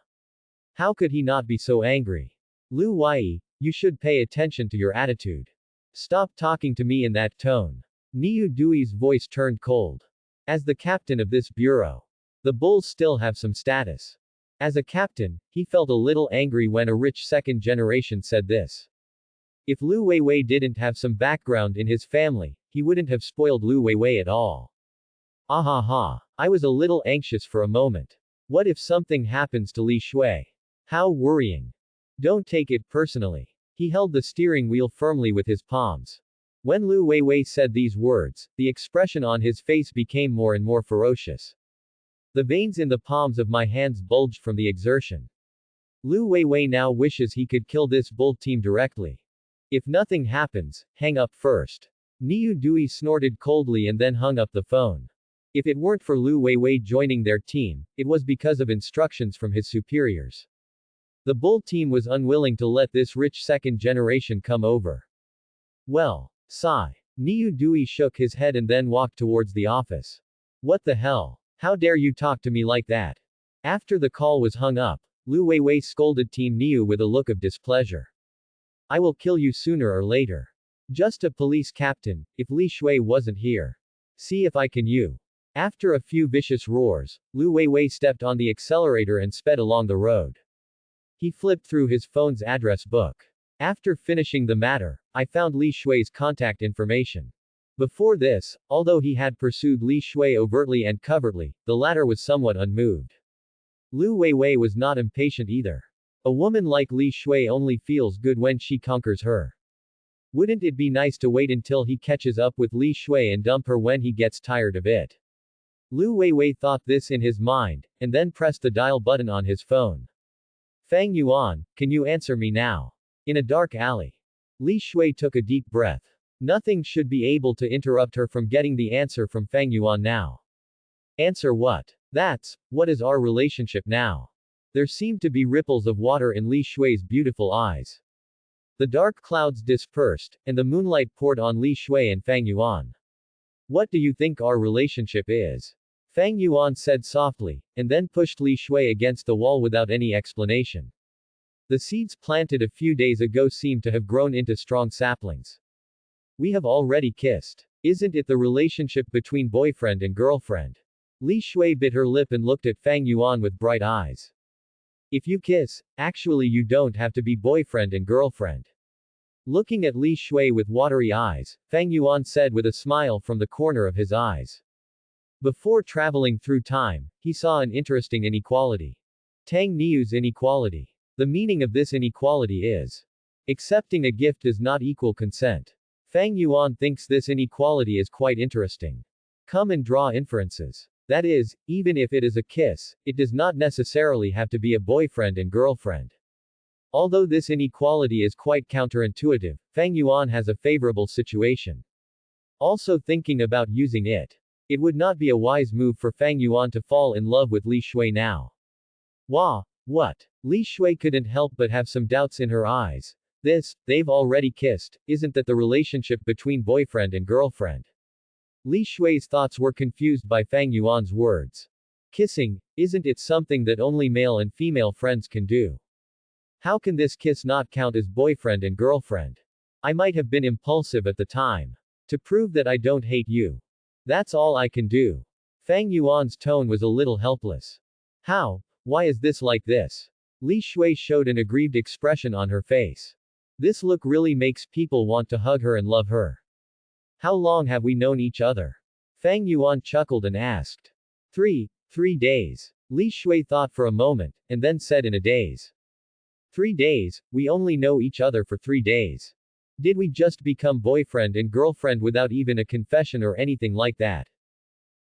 How could he not be so angry? Lu Wei, you should pay attention to your attitude. Stop talking to me in that tone. Niu Dui's voice turned cold. As the captain of this bureau, the bulls still have some status. As a captain, he felt a little angry when a rich second generation said this. If Lu Weiwei didn't have some background in his family, he wouldn't have spoiled Lu Weiwei at all. Ahaha. I was a little anxious for a moment. What if something happens to Li Shui? How worrying. Don't take it personally. He held the steering wheel firmly with his palms. When Lu Weiwei said these words, the expression on his face became more and more ferocious. The veins in the palms of my hands bulged from the exertion. Lu Weiwei now wishes he could kill this bull team directly. If nothing happens, hang up first. Niu Dui snorted coldly and then hung up the phone. If it weren't for Lu Weiwei joining their team, it was because of instructions from his superiors. The bull team was unwilling to let this rich second generation come over. Well. Sigh. Niu Dui shook his head and then walked towards the office. What the hell? How dare you talk to me like that? After the call was hung up, Lu Weiwei scolded Team Niu with a look of displeasure. I will kill you sooner or later. Just a police captain, if Li Shui wasn't here. See if I can you. After a few vicious roars, Lu Weiwei stepped on the accelerator and sped along the road. He flipped through his phone's address book. After finishing the matter, I found Li Shui's contact information. Before this, although he had pursued Li Shui overtly and covertly, the latter was somewhat unmoved. Lu Weiwei was not impatient either. A woman like Li Shui only feels good when she conquers her. Wouldn't it be nice to wait until he catches up with Li Shui and dump her when he gets tired of it? Lu Weiwei thought this in his mind, and then pressed the dial button on his phone. Fang Yuan, can you answer me now? In a dark alley. Li Shui took a deep breath. Nothing should be able to interrupt her from getting the answer from Fang Yuan now. Answer what? What is our relationship now? There seemed to be ripples of water in Li Shui's beautiful eyes. The dark clouds dispersed, and the moonlight poured on Li Shui and Fang Yuan. What do you think our relationship is? Fang Yuan said softly, and then pushed Li Shui against the wall without any explanation. The seeds planted a few days ago seem to have grown into strong saplings. We have already kissed. Isn't it the relationship between boyfriend and girlfriend? Li Shui bit her lip and looked at Fang Yuan with bright eyes. If you kiss, actually you don't have to be boyfriend and girlfriend. Looking at Li Shui with watery eyes, Fang Yuan said with a smile from the corner of his eyes. Before traveling through time, he saw an interesting inequality. Tang Niu's inequality. The meaning of this inequality is: accepting a gift does not equal consent. Fang Yuan thinks this inequality is quite interesting. Come and draw inferences. That is, even if it is a kiss, it does not necessarily have to be a boyfriend and girlfriend. Although this inequality is quite counterintuitive, Fang Yuan has a favorable situation. Also thinking about using it. It would not be a wise move for Fang Yuan to fall in love with Li Shui now. Wah! What? Li Shui couldn't help but have some doubts in her eyes. They've already kissed, isn't that the relationship between boyfriend and girlfriend? Li Shui's thoughts were confused by Fang Yuan's words. Kissing, isn't it something that only male and female friends can do? How can this kiss not count as boyfriend and girlfriend? I might have been impulsive at the time. To prove that I don't hate you. That's all I can do. Fang Yuan's tone was a little helpless. How? Why is this like this? Li Shui showed an aggrieved expression on her face. This look really makes people want to hug her and love her. How long have we known each other? Fang Yuan chuckled and asked. 3 days. Li Shui thought for a moment, and then said in a daze. 3 days, we only know each other for 3 days. Did we just become boyfriend and girlfriend without even a confession or anything like that?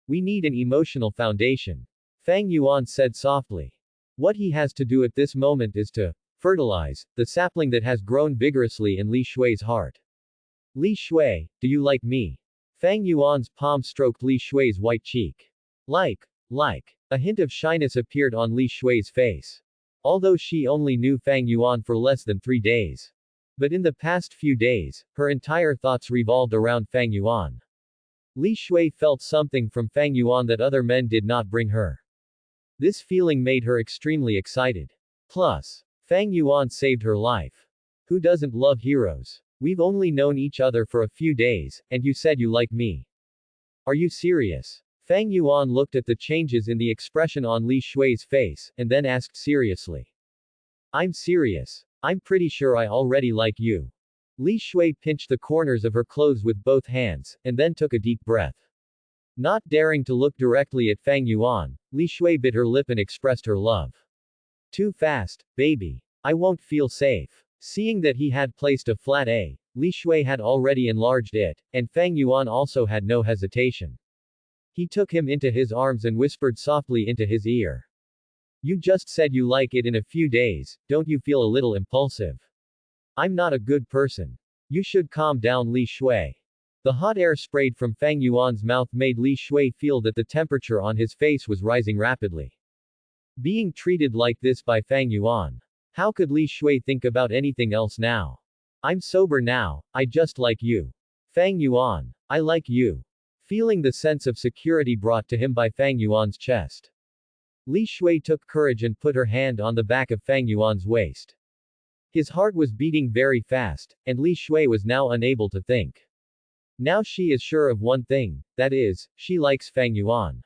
We need an emotional foundation. Fang Yuan said softly. What he has to do at this moment is to fertilize the sapling that has grown vigorously in Li Shui's heart. Li Shui, do you like me? Fang Yuan's palm stroked Li Shui's white cheek. Like. A hint of shyness appeared on Li Shui's face. Although she only knew Fang Yuan for less than 3 days. But in the past few days, her entire thoughts revolved around Fang Yuan. Li Shui felt something from Fang Yuan that other men did not bring her. This feeling made her extremely excited. Plus, Fang Yuan saved her life. Who doesn't love heroes? We've only known each other for a few days, and you said you like me. Are you serious? Fang Yuan looked at the changes in the expression on Li Shui's face, and then asked seriously. I'm serious. I'm pretty sure I already like you. Li Shui pinched the corners of her clothes with both hands, and then took a deep breath. Not daring to look directly at Fang Yuan, Li Shui bit her lip and expressed her love. Too fast, baby. I won't feel safe. Seeing that he had placed a flat A, Li Shui had already enlarged it, and Fang Yuan also had no hesitation. He took him into his arms and whispered softly into his ear. You just said you like it in a few days, don't you feel a little impulsive? I'm not a good person. You should calm down, Li Shui. The hot air sprayed from Fang Yuan's mouth made Li Shui feel that the temperature on his face was rising rapidly. Being treated like this by Fang Yuan. How could Li Shui think about anything else now? I'm sober now, I just like you. Fang Yuan. I like you. Feeling the sense of security brought to him by Fang Yuan's chest. Li Shui took courage and put her hand on the back of Fang Yuan's waist. His heart was beating very fast, and Li Shui was now unable to think. Now she is sure of one thing, that is, she likes Fang Yuan.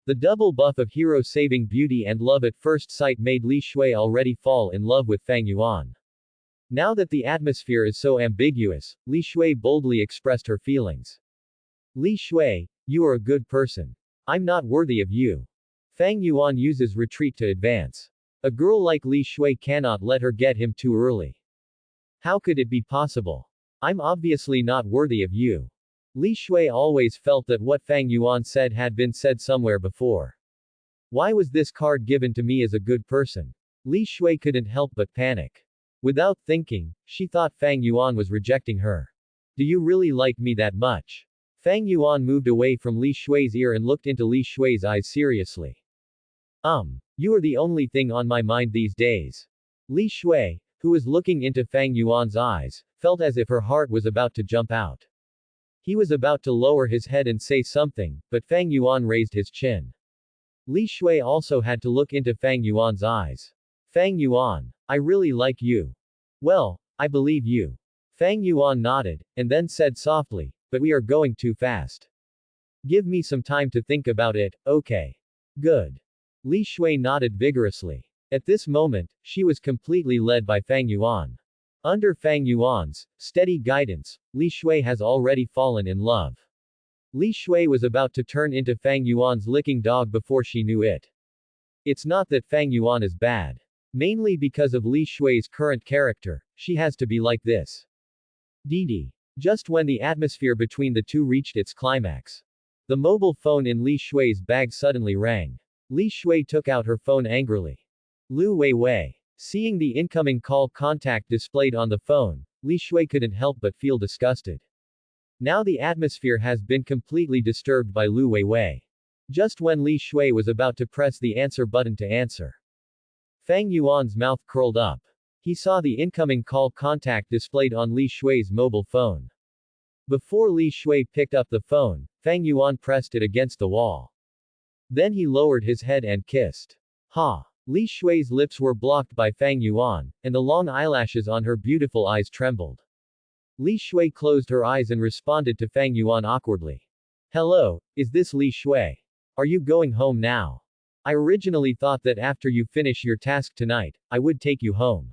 The double buff of hero-saving beauty and love at first sight made Li Shui already fall in love with Fang Yuan. Now that the atmosphere is so ambiguous, Li Shui boldly expressed her feelings. Li Shui, you are a good person. I'm not worthy of you. Fang Yuan uses retreat to advance. A girl like Li Shui cannot let her get him too early. How could it be possible? I'm obviously not worthy of you. Li Shui always felt that what Fang Yuan said had been said somewhere before. Why was this card given to me as a good person? Li Shui couldn't help but panic. Without thinking, she thought Fang Yuan was rejecting her. Do you really like me that much? Fang Yuan moved away from Li Shui's ear and looked into Li Shui's eyes seriously. You are the only thing on my mind these days. Li Shui, who was looking into Fang Yuan's eyes, felt as if her heart was about to jump out. He was about to lower his head and say something, but Fang Yuan raised his chin. Li Shui also had to look into Fang Yuan's eyes. Fang Yuan, I really like you. Well, I believe you. Fang Yuan nodded, and then said softly, but we are going too fast. Give me some time to think about it, okay? Good. Li Shui nodded vigorously. At this moment, she was completely led by Fang Yuan. Under Fang Yuan's steady guidance, Li Shui has already fallen in love. Li Shui was about to turn into Fang Yuan's licking dog before she knew it. It's not that Fang Yuan is bad. Mainly because of Li Shui's current character, she has to be like this. Didi. Just when the atmosphere between the two reached its climax. The mobile phone in Li Shui's bag suddenly rang. Li Shui took out her phone angrily. Lu Weiwei. Seeing the incoming call contact displayed on the phone, Li Shui couldn't help but feel disgusted. Now the atmosphere has been completely disturbed by Lu Weiwei. Just when Li Shui was about to press the answer button to answer. Fang Yuan's mouth curled up. He saw the incoming call contact displayed on Li Shui's mobile phone. Before Li Shui picked up the phone, Fang Yuan pressed it against the wall. Then he lowered his head and kissed. Ha! Li Shui's lips were blocked by Fang Yuan, and the long eyelashes on her beautiful eyes trembled. Li Shui closed her eyes and responded to Fang Yuan awkwardly. Hello, is this Li Shui? Are you going home now? I originally thought that after you finish your task tonight, I would take you home.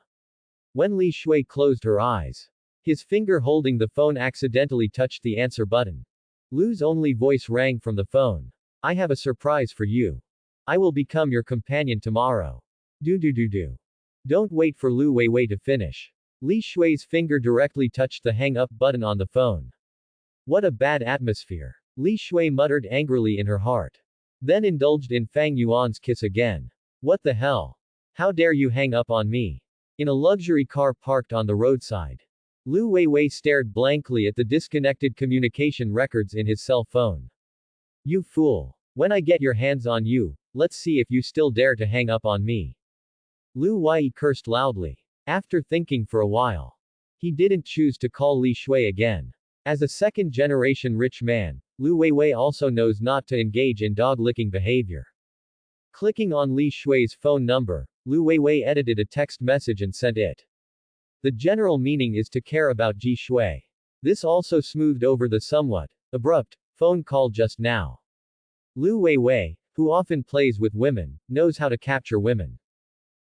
When Li Shui closed her eyes, his finger holding the phone accidentally touched the answer button. Lu's only voice rang from the phone. I have a surprise for you. I will become your companion tomorrow. Do. Don't wait for Lu Weiwei to finish. Li Shui's finger directly touched the hang-up button on the phone. What a bad atmosphere. Li Shui muttered angrily in her heart. Then indulged in Fang Yuan's kiss again. What the hell? How dare you hang up on me? In a luxury car parked on the roadside. Lu Weiwei stared blankly at the disconnected communication records in his cell phone. You fool. When I get your hands on you, let's see if you still dare to hang up on me. Lu Weiwei cursed loudly. After thinking for a while, he didn't choose to call Li Shui again. As a second-generation rich man, Lu Weiwei also knows not to engage in dog-licking behavior. Clicking on Li Shui's phone number, Lu Weiwei edited a text message and sent it. The general meaning is to care about Ji Shui. This also smoothed over the somewhat abrupt phone call just now. Lu Weiwei, who often plays with women, knows how to capture women.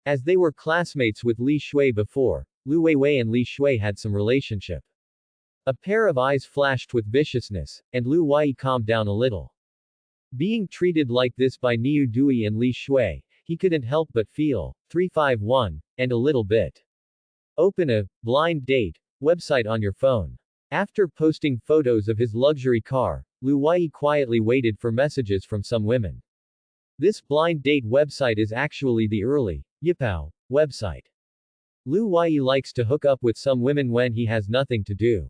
As they were classmates with Li Shui before, Lu Weiwei and Li Shui had some relationship. A pair of eyes flashed with viciousness, and Lu Weiwei calmed down a little. Being treated like this by Niu Dui and Li Shui, he couldn't help but feel 351 and a little bit. Open a blind date website on your phone. After posting photos of his luxury car, Lu Weiwei quietly waited for messages from some women. This blind date website is actually the early Yipao website. Lu Weiwei likes to hook up with some women when he has nothing to do.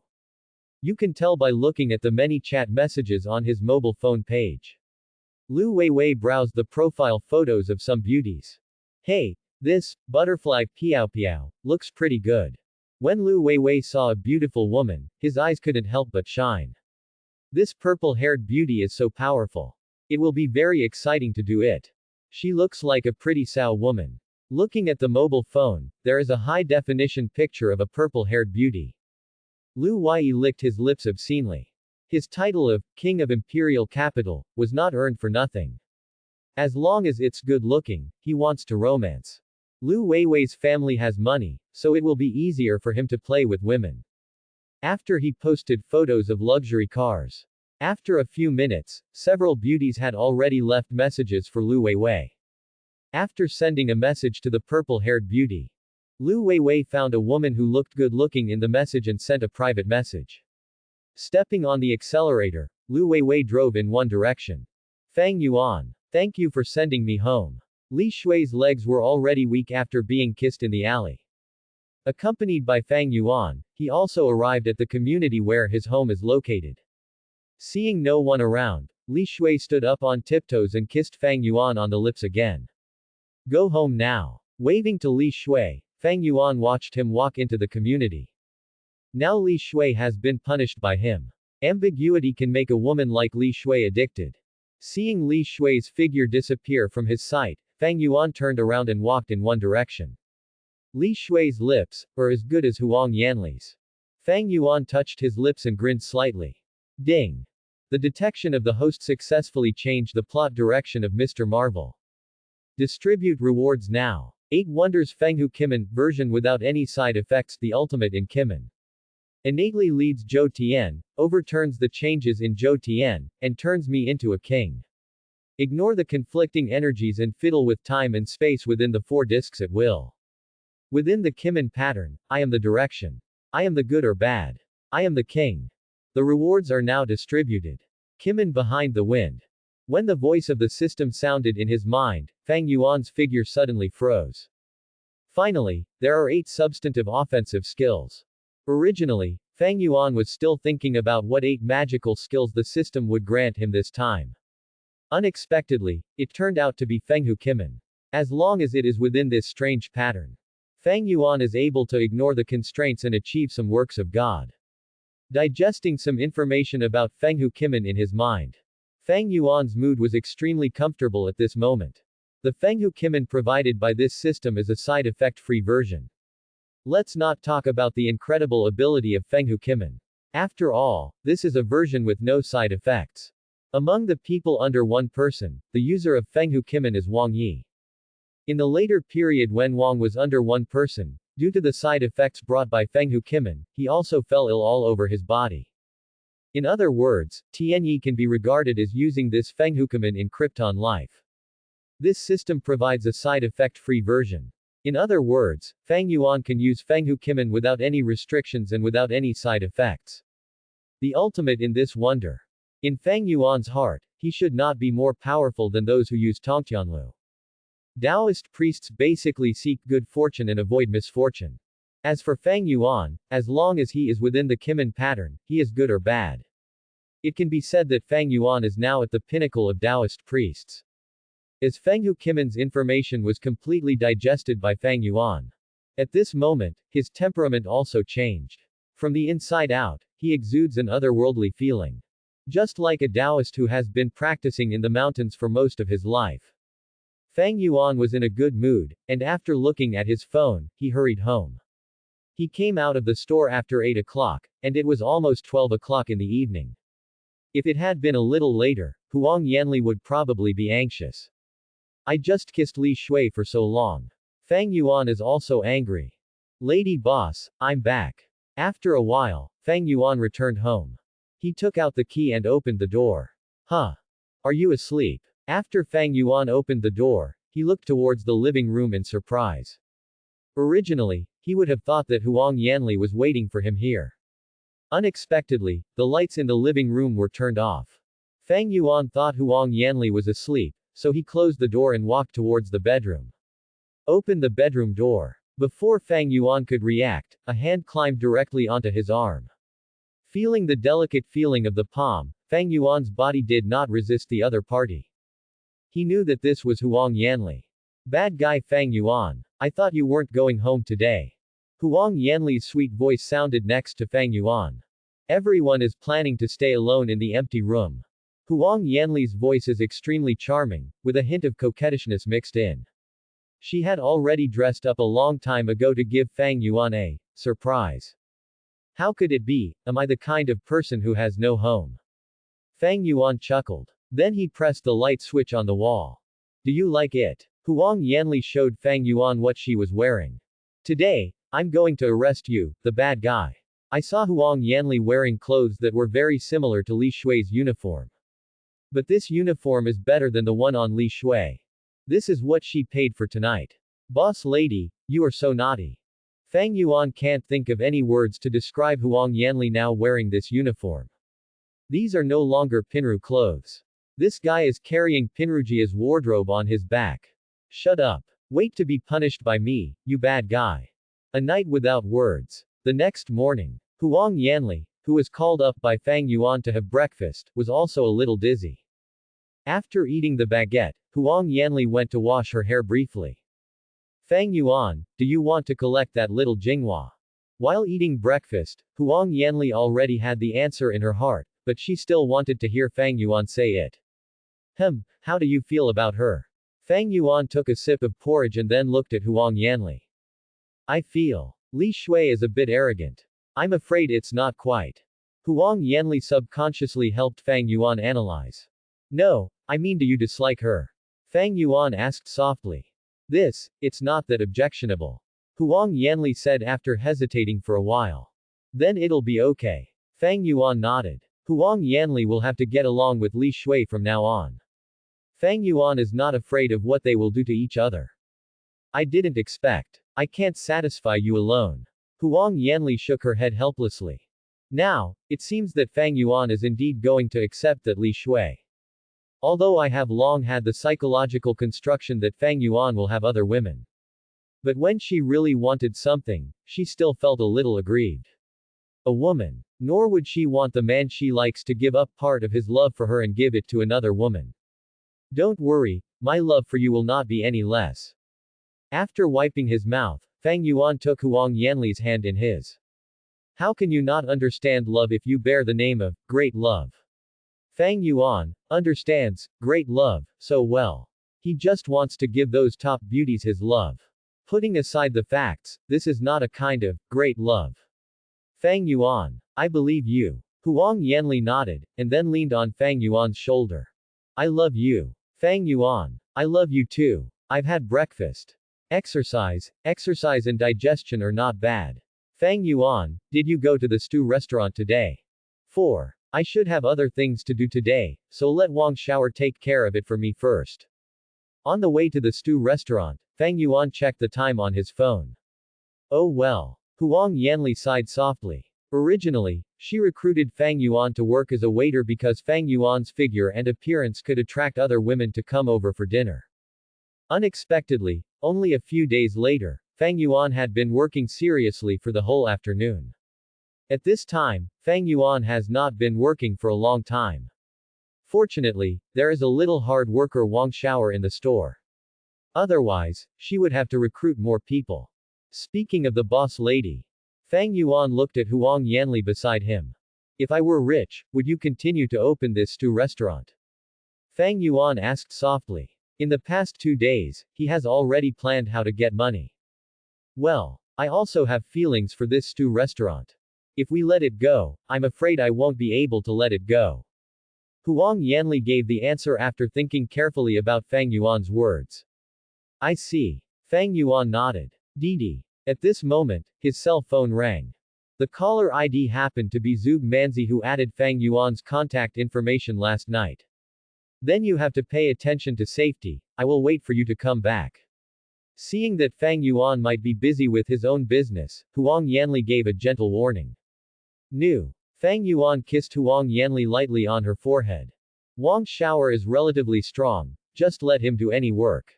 You can tell by looking at the many chat messages on his mobile phone page. Lu Weiwei browsed the profile photos of some beauties. Hey, this butterfly Piao Piao looks pretty good. When Lu Weiwei saw a beautiful woman, his eyes couldn't help but shine. This purple-haired beauty is so powerful. It will be very exciting to do it. She looks like a pretty Sao woman. Looking at the mobile phone, there is a high-definition picture of a purple-haired beauty. Lu Weiwei licked his lips obscenely. His title of King of Imperial Capital was not earned for nothing. As long as it's good-looking, he wants to romance. Lu Weiwei's family has money, so it will be easier for him to play with women. After he posted photos of luxury cars. After a few minutes, several beauties had already left messages for Lu Weiwei. After sending a message to the purple-haired beauty, Lu Weiwei found a woman who looked good-looking in the message and sent a private message. Stepping on the accelerator, Lu Weiwei drove in one direction. Fang Yuan. Thank you for sending me home. Li Shui's legs were already weak after being kissed in the alley. Accompanied by Fang Yuan, he also arrived at the community where his home is located. Seeing no one around, Li Shui stood up on tiptoes and kissed Fang Yuan on the lips again. Go home now. Waving to Li Shui, Fang Yuan watched him walk into the community. Now Li Shui has been punished by him. Ambiguity can make a woman like Li Shui addicted. Seeing Li Shui's figure disappear from his sight, Fang Yuan turned around and walked in one direction. Li Shui's lips are as good as Huang Yanli's. Fang Yuan touched his lips and grinned slightly. Ding! The detection of the host successfully changed the plot direction of Mr. Marvel. Distribute rewards now. 8 Wonders Fenghu Kimen, version without any side effects, the ultimate in Kimen. Innately leads Zhou Tian, overturns the changes in Zhou Tian, and turns me into a king. Ignore the conflicting energies and fiddle with time and space within the 4 discs at will. Within the Kimen pattern, I am the direction. I am the good or bad. I am the king. The rewards are now distributed. Kimen behind the wind. When the voice of the system sounded in his mind, Fang Yuan's figure suddenly froze. Finally, there are 8 substantive offensive skills. Originally, Fang Yuan was still thinking about what 8 magical skills the system would grant him this time. Unexpectedly, it turned out to be Fenghu Kimen. As long as it is within this strange pattern, Fang Yuan is able to ignore the constraints and achieve some works of God. Digesting some information about Fenghu Kimen in his mind, Fang Yuan's mood was extremely comfortable at this moment. The Fenghu Kimen provided by this system is a side effect-free version. Let's not talk about the incredible ability of Fenghu Kimen. After all, this is a version with no side effects. Among the people under 1 person, the user of Fenghu Kimen is Wang Yi. In the later period when Wang was under 1 person, due to the side effects brought by Fenghu Kimen, he also fell ill all over his body. In other words, Tianyi can be regarded as using this Fenghu Kimen in Krypton life. This system provides a side effect-free version. In other words, Fang Yuan can use Fenghu Kimen without any restrictions and without any side effects. The ultimate in this wonder. In Fang Yuan's heart, he should not be more powerful than those who use Tongtianlu. Taoist priests basically seek good fortune and avoid misfortune. As for Fang Yuan, as long as he is within the Kimen pattern, he is good or bad. It can be said that Fang Yuan is now at the pinnacle of Taoist priests. As Fenghu Kimen's information was completely digested by Fang Yuan. At this moment, his temperament also changed. From the inside out, he exudes an otherworldly feeling. Just like a Taoist who has been practicing in the mountains for most of his life. Fang Yuan was in a good mood, and after looking at his phone, he hurried home. He came out of the store after 8 o'clock, and it was almost 12 o'clock in the evening. If it had been a little later, Huang Yanli would probably be anxious. I just kissed Li Shui for so long. Fang Yuan is also angry. Lady boss, I'm back. After a while, Fang Yuan returned home. He took out the key and opened the door. Huh? Are you asleep? After Fang Yuan opened the door, he looked towards the living room in surprise. Originally, he would have thought that Huang Yanli was waiting for him here. Unexpectedly, the lights in the living room were turned off. Fang Yuan thought Huang Yanli was asleep, so he closed the door and walked towards the bedroom. Open the bedroom door. Before Fang Yuan could react, a hand climbed directly onto his arm. Feeling the delicate feeling of the palm, Fang Yuan's body did not resist the other party. He knew that this was Huang Yanli. Bad guy Fang Yuan. I thought you weren't going home today. Huang Yanli's sweet voice sounded next to Fang Yuan. Everyone is planning to stay alone in the empty room. Huang Yanli's voice is extremely charming, with a hint of coquettishness mixed in. She had already dressed up a long time ago to give Fang Yuan a surprise. How could it be? Am I the kind of person who has no home? Fang Yuan chuckled. Then he pressed the light switch on the wall. Do you like it? Huang Yanli showed Fang Yuan what she was wearing. Today, I'm going to arrest you, the bad guy. I saw Huang Yanli wearing clothes that were very similar to Li Shui's uniform. But this uniform is better than the one on Li Shui. This is what she paid for tonight. Boss lady, you are so naughty. Fang Yuan can't think of any words to describe Huang Yanli now wearing this uniform. These are no longer Pinru clothes. This guy is carrying Pinrujia's wardrobe on his back. Shut up. Wait to be punished by me, you bad guy. A night without words. The next morning, Huang Yanli, who was called up by Fang Yuan to have breakfast, was also a little dizzy. After eating the baguette, Huang Yanli went to wash her hair briefly. Fang Yuan, do you want to collect that little Jinghua? While eating breakfast, Huang Yanli already had the answer in her heart, but she still wanted to hear Fang Yuan say it. How do you feel about her? Fang Yuan took a sip of porridge and then looked at Huang Yanli. I feel. Li Shui is a bit arrogant. I'm afraid it's not quite. Huang Yanli subconsciously helped Fang Yuan analyze. No, I mean, do you dislike her? Fang Yuan asked softly. It's not that objectionable. Huang Yanli said after hesitating for a while. Then it'll be okay. Fang Yuan nodded. Huang Yanli will have to get along with Li Shui from now on. Fang Yuan is not afraid of what they will do to each other. I didn't expect. I can't satisfy you alone. Huang Yanli shook her head helplessly. Now, it seems that Fang Yuan is indeed going to accept that Li Shui. Although I have long had the psychological construction that Fang Yuan will have other women. But when she really wanted something, she still felt a little aggrieved. A woman. Nor would she want the man she likes to give up part of his love for her and give it to another woman. Don't worry, my love for you will not be any less. After wiping his mouth, Fang Yuan took Huang Yanli's hand in his. How can you not understand love if you bear the name of great love? Fang Yuan understands great love so well. He just wants to give those top beauties his love. Putting aside the facts, this is not a kind of great love. Fang Yuan, I believe you. Huang Yanli nodded, and then leaned on Fang Yuan's shoulder. I love you. Fang Yuan, I love you too. I've had breakfast. Exercise and digestion are not bad. Fang Yuan, did you go to the stew restaurant today? 4. I should have other things to do today, so let Wang Shower take care of it for me first. On the way to the stew restaurant, Fang Yuan checked the time on his phone. Oh well. Huang Yanli sighed softly. Originally, she recruited Fang Yuan to work as a waiter because Fang Yuan's figure and appearance could attract other women to come over for dinner. Unexpectedly, only a few days later, Fang Yuan had been working seriously for the whole afternoon. At this time, Fang Yuan has not been working for a long time. Fortunately, there is a little hard worker Wang Shower in the store. Otherwise, she would have to recruit more people. Speaking of the boss lady, Fang Yuan looked at Huang Yanli beside him. If I were rich, would you continue to open this stew restaurant? Fang Yuan asked softly. In the past 2 days, he has already planned how to get money. Well, I also have feelings for this stew restaurant. If we let it go, I'm afraid I won't be able to let it go. Huang Yanli gave the answer after thinking carefully about Fang Yuan's words. I see. Fang Yuan nodded. Didi. At this moment, his cell phone rang. The caller ID happened to be Zug Manzi, who added Fang Yuan's contact information last night. Then you have to pay attention to safety, I will wait for you to come back. Seeing that Fang Yuan might be busy with his own business, Huang Yanli gave a gentle warning. New. Fang Yuan kissed Huang Yanli lightly on her forehead. Wang Shower is relatively strong, just let him do any work.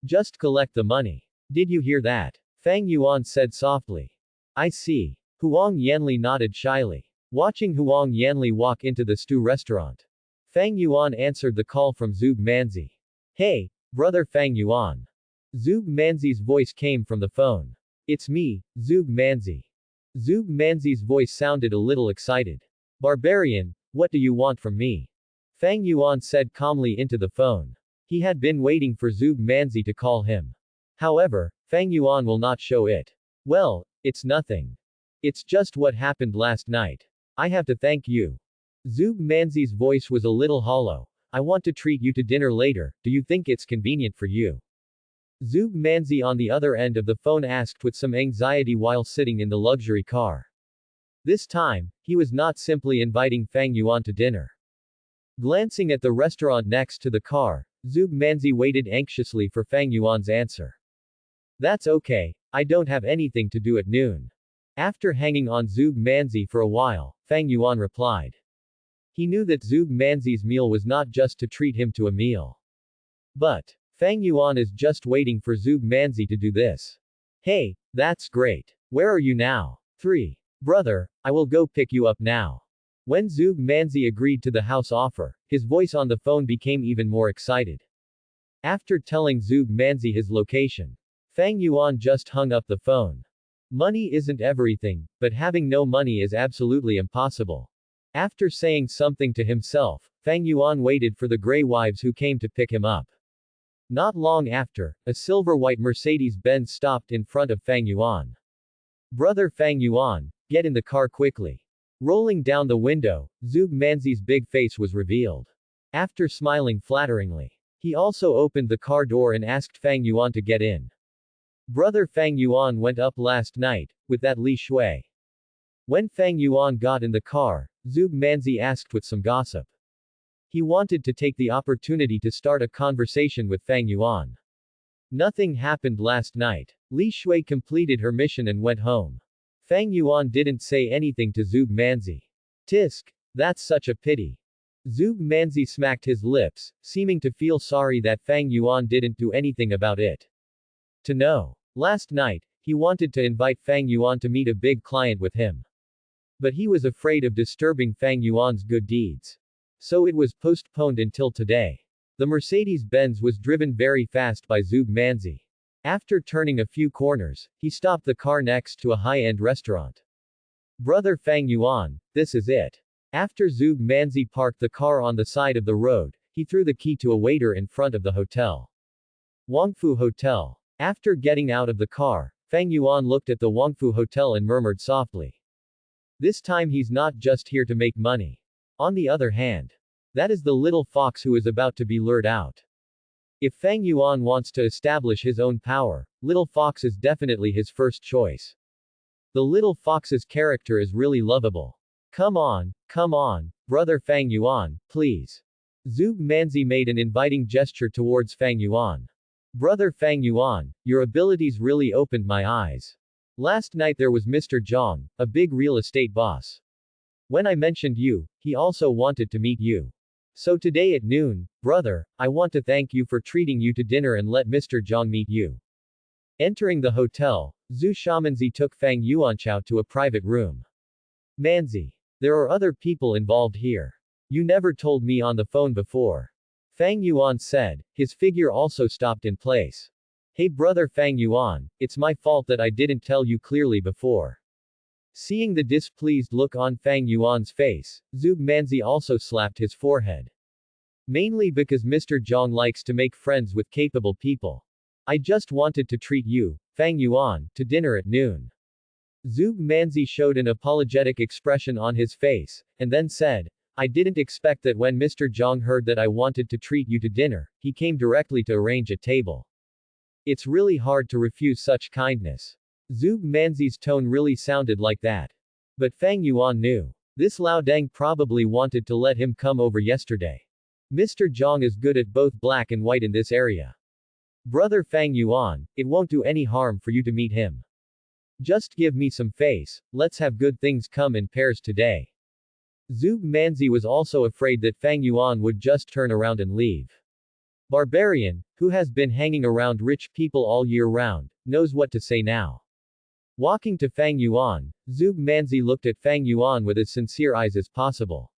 Just collect the money. Did you hear that? Fang Yuan said softly. I see. Huang Yanli nodded shyly. Watching Huang Yanli walk into the stew restaurant, Fang Yuan answered the call from Zug Manzi. Hey, brother Fang Yuan. Zug Manzi's voice came from the phone. It's me, Zug Manzi. Zug Manzi's voice sounded a little excited. Barbarian, what do you want from me? Fang Yuan said calmly into the phone. He had been waiting for Zug Manzi to call him. However, Fang Yuan will not show it. Well, it's nothing. It's just what happened last night. I have to thank you. Zug Manzi's voice was a little hollow. I want to treat you to dinner later, do you think it's convenient for you? Zug Manzi on the other end of the phone asked with some anxiety while sitting in the luxury car. This time, he was not simply inviting Fang Yuan to dinner. Glancing at the restaurant next to the car, Zug Manzi waited anxiously for Fang Yuan's answer. That's okay, I don't have anything to do at noon. After hanging on Zug Manzi for a while, Fang Yuan replied. He knew that Zug Manzi's meal was not just to treat him to a meal. But, Fang Yuan is just waiting for Zug Manzi to do this. Hey, that's great. Where are you now? 3. Brother, I will go pick you up now. When Zug Manzi agreed to the house offer, his voice on the phone became even more excited. After telling Zug Manzi his location, Fang Yuan just hung up the phone. Money isn't everything, but having no money is absolutely impossible. After saying something to himself, Fang Yuan waited for the gray wives who came to pick him up. Not long after, a silver-white Mercedes-Benz stopped in front of Fang Yuan. Brother Fang Yuan, get in the car quickly. Rolling down the window, Zug Manzi's big face was revealed. After smiling flatteringly, he also opened the car door and asked Fang Yuan to get in. Brother Fang Yuan went up last night, with that Li Shui. When Fang Yuan got in the car, Zug Manzi asked with some gossip. He wanted to take the opportunity to start a conversation with Fang Yuan. Nothing happened last night. Li Shui completed her mission and went home. Fang Yuan didn't say anything to Zug Manzi. Tisk, that's such a pity. Zug Manzi smacked his lips, seeming to feel sorry that Fang Yuan didn't do anything about it. To know. Last night, he wanted to invite Fang Yuan to meet a big client with him. But he was afraid of disturbing Fang Yuan's good deeds. So it was postponed until today. The Mercedes-Benz was driven very fast by Zug Manzi. After turning a few corners, he stopped the car next to a high-end restaurant. Brother Fang Yuan, this is it. After Zug Manzi parked the car on the side of the road, he threw the key to a waiter in front of the hotel. Wangfu Hotel. After getting out of the car, Fang Yuan looked at the Wangfu Hotel and murmured softly. This time he's not just here to make money. On the other hand, that is the little fox who is about to be lured out. If Fang Yuan wants to establish his own power, little fox is definitely his first choice. The little fox's character is really lovable. Come on, brother Fang Yuan, please. Zug Manzi made an inviting gesture towards Fang Yuan. Brother Fang Yuan, your abilities really opened my eyes. Last night there was Mr. Zhang, a big real estate boss. When I mentioned you, he also wanted to meet you. So today at noon, brother, I want to thank you for treating you to dinner and let Mr. Zhang meet you. Entering the hotel, Zhu Shamanzi took Fang Yuanchao to a private room. Manzi. There are other people involved here. You never told me on the phone before. Fang Yuan said, his figure also stopped in place. Hey brother Fang Yuan, it's my fault that I didn't tell you clearly before. Seeing the displeased look on Fang Yuan's face, Zug Manzi also slapped his forehead. Mainly because Mr. Zhang likes to make friends with capable people. I just wanted to treat you, Fang Yuan, to dinner at noon. Zug Manzi showed an apologetic expression on his face, and then said, I didn't expect that when Mr. Zhang heard that I wanted to treat you to dinner, he came directly to arrange a table. It's really hard to refuse such kindness. Zug Manzi's tone really sounded like that. But Fang Yuan knew. This Lao Deng probably wanted to let him come over yesterday. Mr. Zhang is good at both black and white in this area. Brother Fang Yuan, it won't do any harm for you to meet him. Just give me some face, let's have good things come in pairs today. Zug Manzi was also afraid that Fang Yuan would just turn around and leave. Barbarian, who has been hanging around rich people all year round, knows what to say now. Walking to Fang Yuan, Zug Manzi looked at Fang Yuan with as sincere eyes as possible.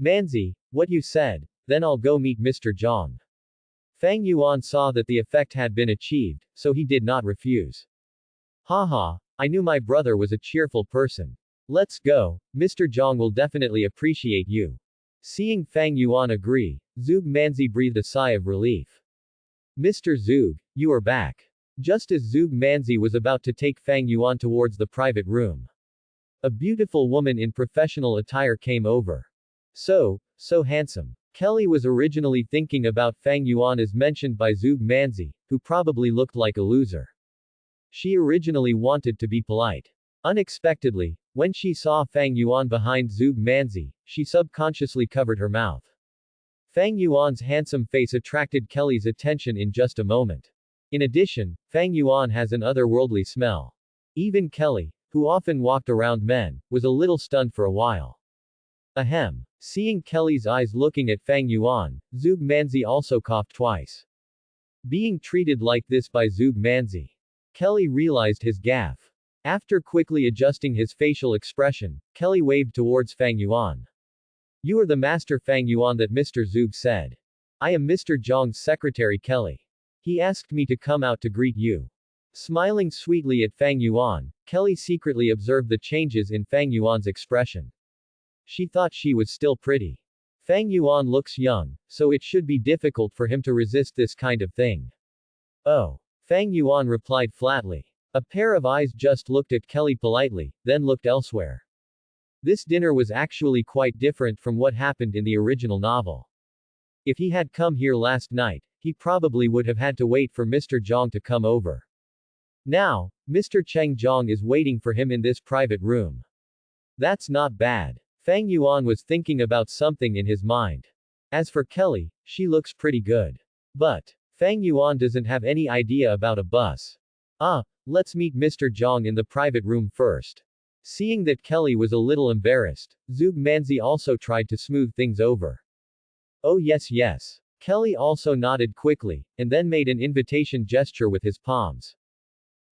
Manzi, what you said, then I'll go meet Mr. Zhang. Fang Yuan saw that the effect had been achieved, so he did not refuse. Haha, I knew my brother was a cheerful person. Let's go, Mr. Zhang will definitely appreciate you. Seeing Fang Yuan agree, Zug Manzi breathed a sigh of relief. Mr. Zug, you are back. Just as Zug Manzi was about to take Fang Yuan towards the private room, a beautiful woman in professional attire came over. So handsome. Kelly was originally thinking about Fang Yuan as mentioned by Zug Manzi, who probably looked like a loser. She originally wanted to be polite. Unexpectedly, when she saw Fang Yuan behind Zug Manzi, she subconsciously covered her mouth. Fang Yuan's handsome face attracted Kelly's attention in just a moment. In addition, Fang Yuan has an otherworldly smell. Even Kelly, who often walked around men, was a little stunned for a while. Ahem. Seeing Kelly's eyes looking at Fang Yuan, Zug Manzi also coughed twice. Being treated like this by Zug Manzi, Kelly realized his gaffe. After quickly adjusting his facial expression, Kelly waved towards Fang Yuan. You are the master Fang Yuan that Mr. Zug said. I am Mr. Zhang's secretary Kelly. He asked me to come out to greet you. Smiling sweetly at Fang Yuan, Kelly secretly observed the changes in Fang Yuan's expression. She thought she was still pretty. Fang Yuan looks young, so it should be difficult for him to resist this kind of thing. Oh. Fang Yuan replied flatly. A pair of eyes just looked at Kelly politely, then looked elsewhere. This dinner was actually quite different from what happened in the original novel. If he had come here last night, he probably would have had to wait for Mr. Zhang to come over. Now, Mr. Cheng Zhang is waiting for him in this private room. That's not bad. Fang Yuan was thinking about something in his mind. As for Kelly, she looks pretty good. But Fang Yuan doesn't have any idea about a bus. Let's meet Mr. Zhang in the private room first. Seeing that Kelly was a little embarrassed, Zug Manzi also tried to smooth things over. Oh yes yes. Kelly also nodded quickly, and then made an invitation gesture with his palms.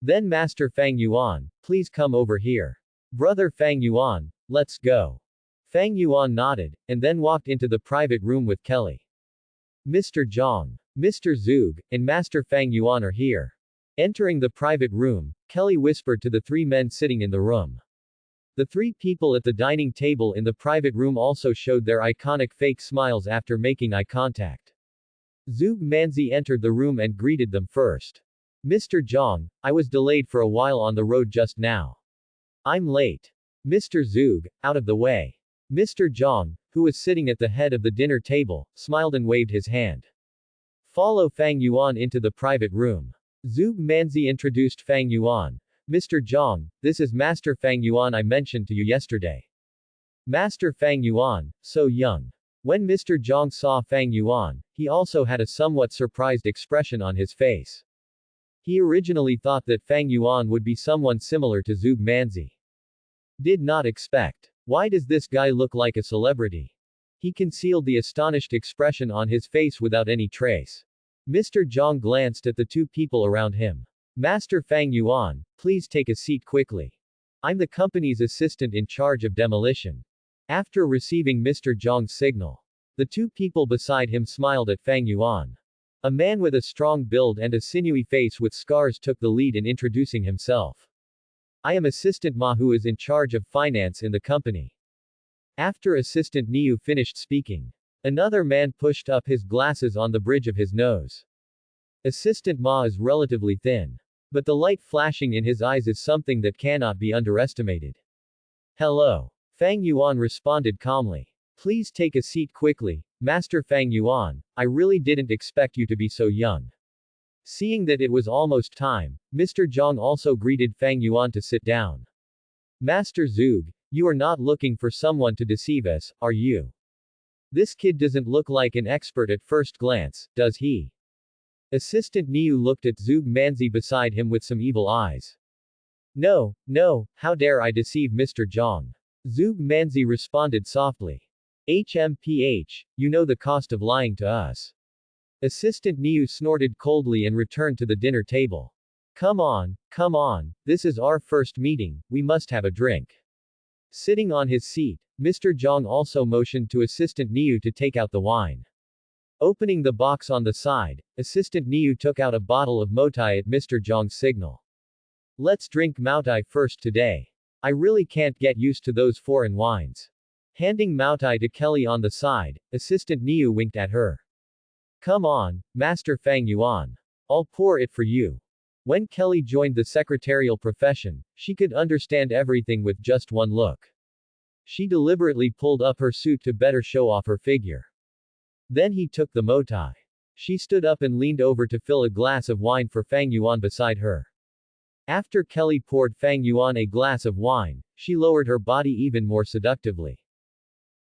Then Master Fang Yuan, please come over here. Brother Fang Yuan, let's go. Fang Yuan nodded, and then walked into the private room with Kelly. Mr. Zhang, Mr. Zug, and Master Fang Yuan are here. Entering the private room, Kelly whispered to the three men sitting in the room. The three people at the dining table in the private room also showed their iconic fake smiles after making eye contact. Zug Manzi entered the room and greeted them first. Mr. Zhang, I was delayed for a while on the road just now. I'm late. Mr. Zug, out of the way. Mr. Zhang, who was sitting at the head of the dinner table, smiled and waved his hand. Follow Fang Yuan into the private room. Zug Manzi introduced Fang Yuan. Mr. Zhang, this is Master Fang Yuan I mentioned to you yesterday. Master Fang Yuan, so young. When Mr. Zhang saw Fang Yuan, he also had a somewhat surprised expression on his face. He originally thought that Fang Yuan would be someone similar to Zug Manzi. Did not expect. Why does this guy look like a celebrity? He concealed the astonished expression on his face without any trace. Mr. Zhang glanced at the two people around him. Master Fang Yuan, please take a seat quickly. I'm the company's assistant in charge of demolition. After receiving Mr. Zhang's signal, the two people beside him smiled at Fang Yuan. A man with a strong build and a sinewy face with scars took the lead in introducing himself. I am Assistant Ma who is in charge of finance in the company. After Assistant Niu finished speaking, another man pushed up his glasses on the bridge of his nose. Assistant Ma is relatively thin. But the light flashing in his eyes is something that cannot be underestimated. Hello. Fang Yuan responded calmly. Please take a seat quickly, Master Fang Yuan, I really didn't expect you to be so young. Seeing that it was almost time, Mr. Zhang also greeted Fang Yuan to sit down. Master Zug, you are not looking for someone to deceive us, are you? This kid doesn't look like an expert at first glance, does he? Assistant Niu looked at Zug Manzi beside him with some evil eyes. No, how dare I deceive Mr. Zhang? Zug Manzi responded softly. HMPH, you know the cost of lying to us. Assistant Niu snorted coldly and returned to the dinner table. Come on, this is our first meeting, we must have a drink. Sitting on his seat, Mr. Zhang also motioned to Assistant Niu to take out the wine. Opening the box on the side, Assistant Niu took out a bottle of Motai at Mr. Zhang's signal. Let's drink Motai first today. I really can't get used to those foreign wines. Handing Motai to Kelly on the side, Assistant Niu winked at her. Come on, Master Fang Yuan. I'll pour it for you. When Kelly joined the secretarial profession, she could understand everything with just one look. She deliberately pulled up her suit to better show off her figure. Then he took the Motai. She stood up and leaned over to fill a glass of wine for Fang Yuan beside her. After Kelly poured Fang Yuan a glass of wine, she lowered her body even more seductively.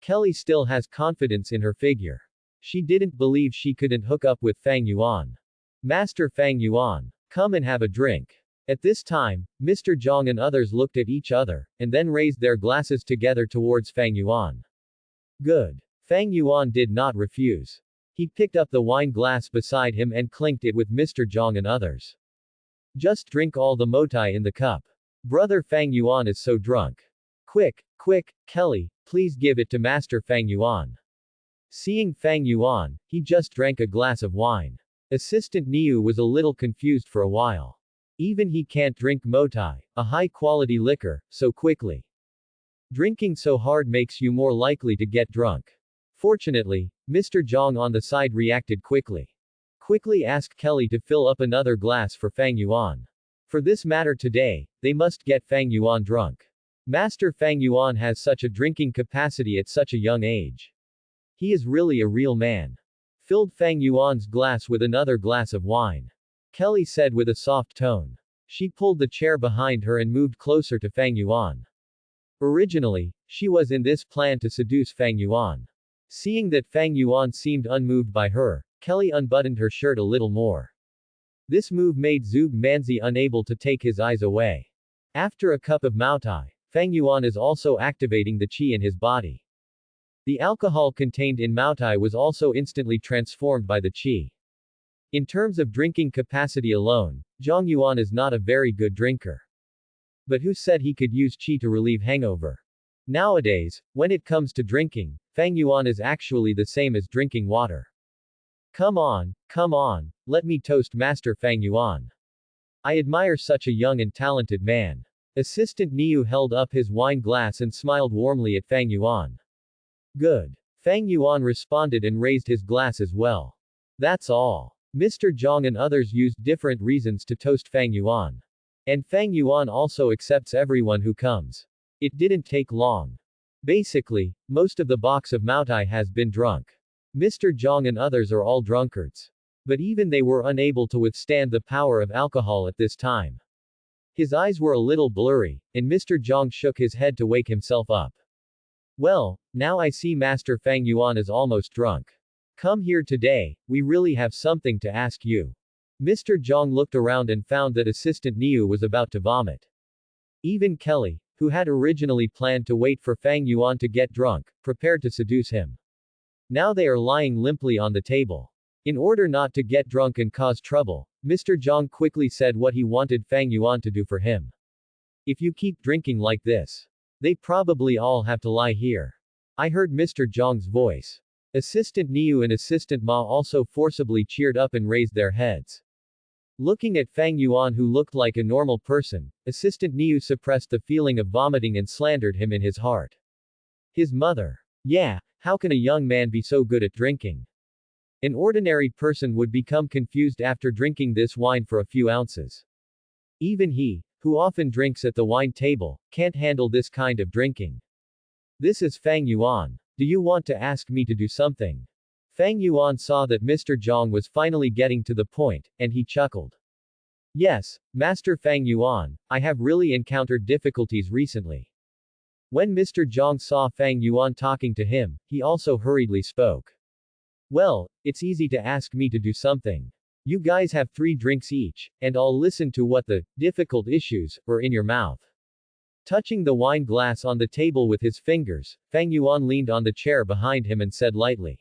Kelly still has confidence in her figure. She didn't believe she couldn't hook up with Fang Yuan. Master Fang Yuan, come and have a drink. At this time, Mr. Zhang and others looked at each other, and then raised their glasses together towards Fang Yuan. Good. Fang Yuan did not refuse. He picked up the wine glass beside him and clinked it with Mr. Zhang and others. Just drink all the Motai in the cup. Brother Fang Yuan is so drunk. Quick, Kelly, please give it to Master Fang Yuan. Seeing Fang Yuan, he just drank a glass of wine. Assistant Niu was a little confused for a while. Even he can't drink Motai, a high-quality liquor, so quickly. Drinking so hard makes you more likely to get drunk. Fortunately, Mr. Zhang on the side reacted quickly. Quickly asked Kelly to fill up another glass for Fang Yuan. For this matter today, they must get Fang Yuan drunk. Master Fang Yuan has such a drinking capacity at such a young age. He is really a real man. Filled Fang Yuan's glass with another glass of wine. Kelly said with a soft tone. She pulled the chair behind her and moved closer to Fang Yuan. Originally, she was in this plan to seduce Fang Yuan. Seeing that Fang Yuan seemed unmoved by her, Kelly unbuttoned her shirt a little more. This move made Zhuge Manzi unable to take his eyes away. After a cup of Maotai, Fang Yuan is also activating the qi in his body. The alcohol contained in Maotai was also instantly transformed by the qi. In terms of drinking capacity alone, Zhang Yuan is not a very good drinker. But who said he could use qi to relieve hangover? Nowadays, when it comes to drinking, Fang Yuan is actually the same as drinking water. Come on, let me toast Master Fang Yuan. I admire such a young and talented man. Assistant Niu held up his wine glass and smiled warmly at Fang Yuan. Good. Fang Yuan responded and raised his glass as well. That's all. Mr. Zhang and others used different reasons to toast Fang Yuan. And Fang Yuan also accepts everyone who comes. It didn't take long. Basically, most of the box of Maotai has been drunk. Mr. Zhang and others are all drunkards. But even they were unable to withstand the power of alcohol at this time. His eyes were a little blurry, and Mr. Zhang shook his head to wake himself up. Well, now I see Master Fang Yuan is almost drunk. Come here today, we really have something to ask you. Mr. Zhang looked around and found that Assistant Niu was about to vomit. Even Kelly, who had originally planned to wait for Fang Yuan to get drunk, prepared to seduce him. Now they are lying limply on the table. In order not to get drunk and cause trouble, Mr. Zhang quickly said what he wanted Fang Yuan to do for him. If you keep drinking like this, they probably all have to lie here. I heard Mr. Zhang's voice. Assistant Niu and Assistant Ma also forcibly cheered up and raised their heads. Looking at Fang Yuan, who looked like a normal person, Assistant Niu suppressed the feeling of vomiting and slandered him in his heart. His mother. Yeah, how can a young man be so good at drinking? An ordinary person would become confused after drinking this wine for a few ounces. Even he, who often drinks at the wine table, can't handle this kind of drinking. This is Fang Yuan. Do you want to ask me to do something? Fang Yuan saw that Mr. Zhang was finally getting to the point, and he chuckled. Yes, Master Fang Yuan, I have really encountered difficulties recently. When Mr. Zhang saw Fang Yuan talking to him, he also hurriedly spoke. Well, it's easy to ask me to do something. You guys have 3 drinks each, and I'll listen to what the difficult issues are in your mouth. Touching the wine glass on the table with his fingers, Fang Yuan leaned on the chair behind him and said lightly.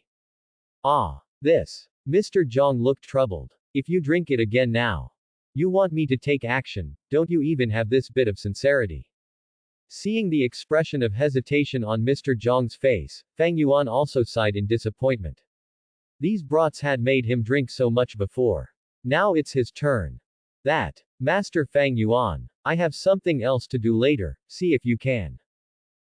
Ah, this. Mr. Zhang looked troubled. If you drink it again now. You want me to take action, don't you even have this bit of sincerity? Seeing the expression of hesitation on Mr. Zhang's face, Fang Yuan also sighed in disappointment. These brats had made him drink so much before. Now it's his turn. That. Master Fang Yuan, I have something else to do later, see if you can.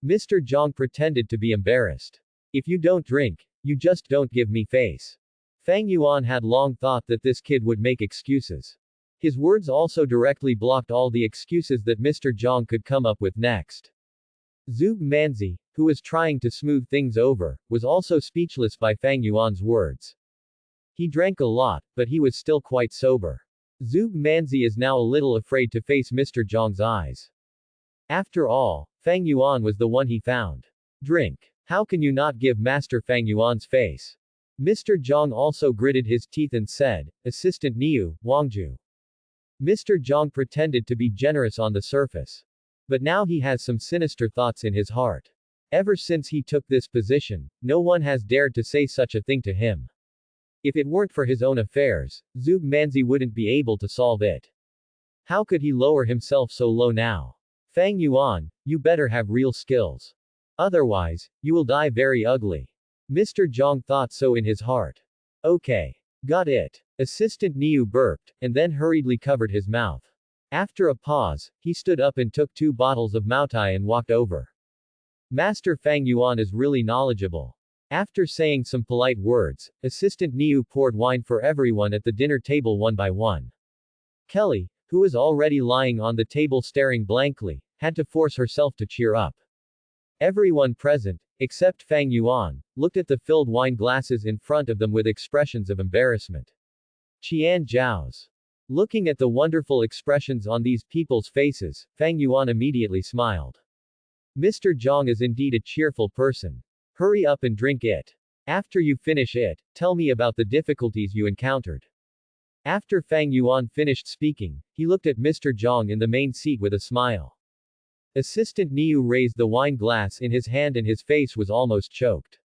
Mr. Zhang pretended to be embarrassed. If you don't drink, you just don't give me face. Fang Yuan had long thought that this kid would make excuses. His words also directly blocked all the excuses that Mr. Zhang could come up with next. Zhuge Manzi, who was trying to smooth things over, was also speechless by Fang Yuan's words. He drank a lot, but he was still quite sober. Zhuge Manzi is now a little afraid to face Mr. Zhang's eyes. After all, Fang Yuan was the one he found. Drink. How can you not give Master Fang Yuan's face? Mr. Zhang also gritted his teeth and said, Assistant Niu, Wangju. Mr. Zhang pretended to be generous on the surface. But now he has some sinister thoughts in his heart. Ever since he took this position, no one has dared to say such a thing to him. If it weren't for his own affairs, Zhuge Manzi wouldn't be able to solve it. How could he lower himself so low now? Fang Yuan, you better have real skills. Otherwise, you will die very ugly. Mr. Zhang thought so in his heart. Okay. Got it. Assistant Niu burped, and then hurriedly covered his mouth. After a pause, he stood up and took 2 bottles of Maotai and walked over. Master Fang Yuan is really knowledgeable. After saying some polite words, Assistant Niu poured wine for everyone at the dinner table one by one. Kelly, who was already lying on the table staring blankly, had to force herself to cheer up. Everyone present, except Fang Yuan, looked at the filled wine glasses in front of them with expressions of embarrassment. Qian Zhao's. Looking at the wonderful expressions on these people's faces, Fang Yuan immediately smiled. Mr. Zhang is indeed a cheerful person. Hurry up and drink it. After you finish it, tell me about the difficulties you encountered. After Fang Yuan finished speaking, he looked at Mr. Zhang in the main seat with a smile. Assistant Niu raised the wine glass in his hand and his face was almost choked.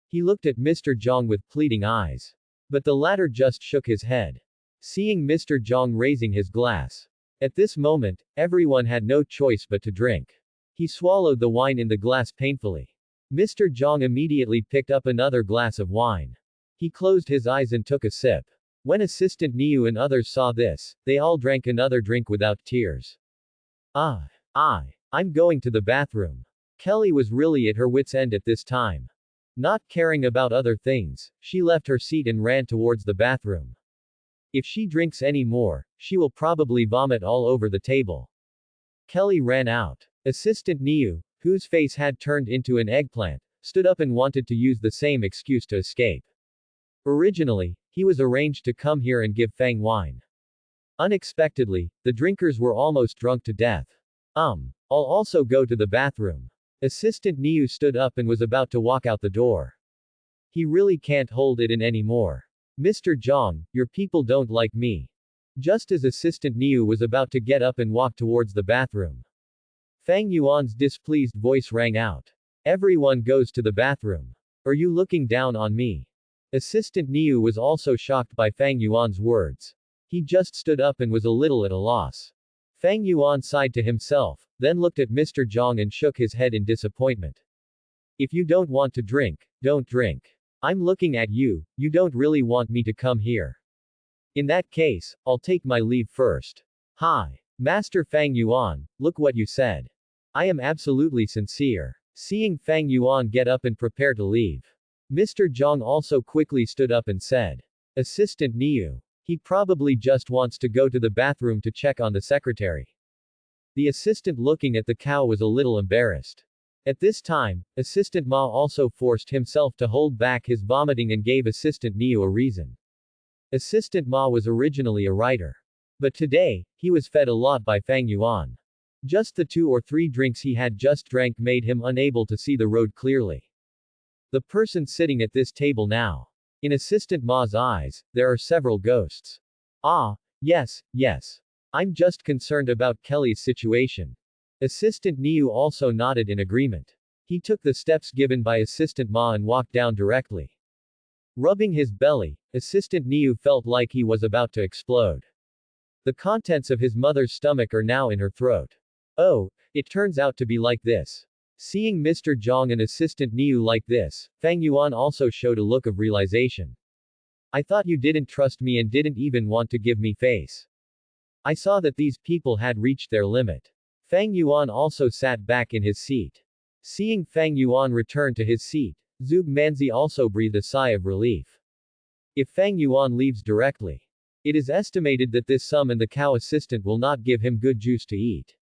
He looked at Mr. Zhang with pleading eyes. But the latter just shook his head. Seeing Mr. Zhang raising his glass. At this moment, everyone had no choice but to drink. He swallowed the wine in the glass painfully. Mr. Zhang immediately picked up another glass of wine. He closed his eyes and took a sip. When Assistant Niu and others saw this, they all drank another drink without tears. I'm going to the bathroom. Kelly was really at her wit's end at this time. Not caring about other things, she left her seat and ran towards the bathroom. If she drinks any more, she will probably vomit all over the table. Kelly ran out. Assistant Niu, whose face had turned into an eggplant, stood up and wanted to use the same excuse to escape. Originally, he was arranged to come here and give Fang wine. Unexpectedly, the drinkers were almost drunk to death. I'll also go to the bathroom. Assistant Niu stood up and was about to walk out the door. He really can't hold it in anymore. Mr. Zhang, your people don't like me. Just as Assistant Niu was about to get up and walk towards the bathroom. Fang Yuan's displeased voice rang out. Everyone goes to the bathroom. Are you looking down on me? Assistant Niu was also shocked by Fang Yuan's words. He just stood up and was a little at a loss. Fang Yuan sighed to himself, then looked at Mr. Zhang and shook his head in disappointment. If you don't want to drink, don't drink. I'm looking at you, you don't really want me to come here. In that case, I'll take my leave first. Hi. Master Fang Yuan, look what you said. I am absolutely sincere. Seeing Fang Yuan get up and prepare to leave. Mr. Zhang also quickly stood up and said. Assistant Niu. He probably just wants to go to the bathroom to check on the secretary. The assistant looking at the cow was a little embarrassed. At this time, Assistant Ma also forced himself to hold back his vomiting and gave Assistant Niu a reason. Assistant Ma was originally a writer. But today, he was fed a lot by Fang Yuan. Just the 2 or 3 drinks he had just drank made him unable to see the road clearly. The person sitting at this table now. In Assistant Ma's eyes, there are several ghosts. Yes. I'm just concerned about Kelly's situation. Assistant Niu also nodded in agreement. He took the steps given by Assistant Ma and walked down directly. Rubbing his belly, Assistant Niu felt like he was about to explode. The contents of his mother's stomach are now in her throat. Oh, it turns out to be like this. Seeing Mr. Zhang and Assistant Niu like this, Fang Yuan also showed a look of realization. I thought you didn't trust me and didn't even want to give me face. I saw that these people had reached their limit. Fang Yuan also sat back in his seat. Seeing Fang Yuan return to his seat, Zhuge Manzi also breathed a sigh of relief. If Fang Yuan leaves directly, it is estimated that this sum and the cow assistant will not give him good juice to eat.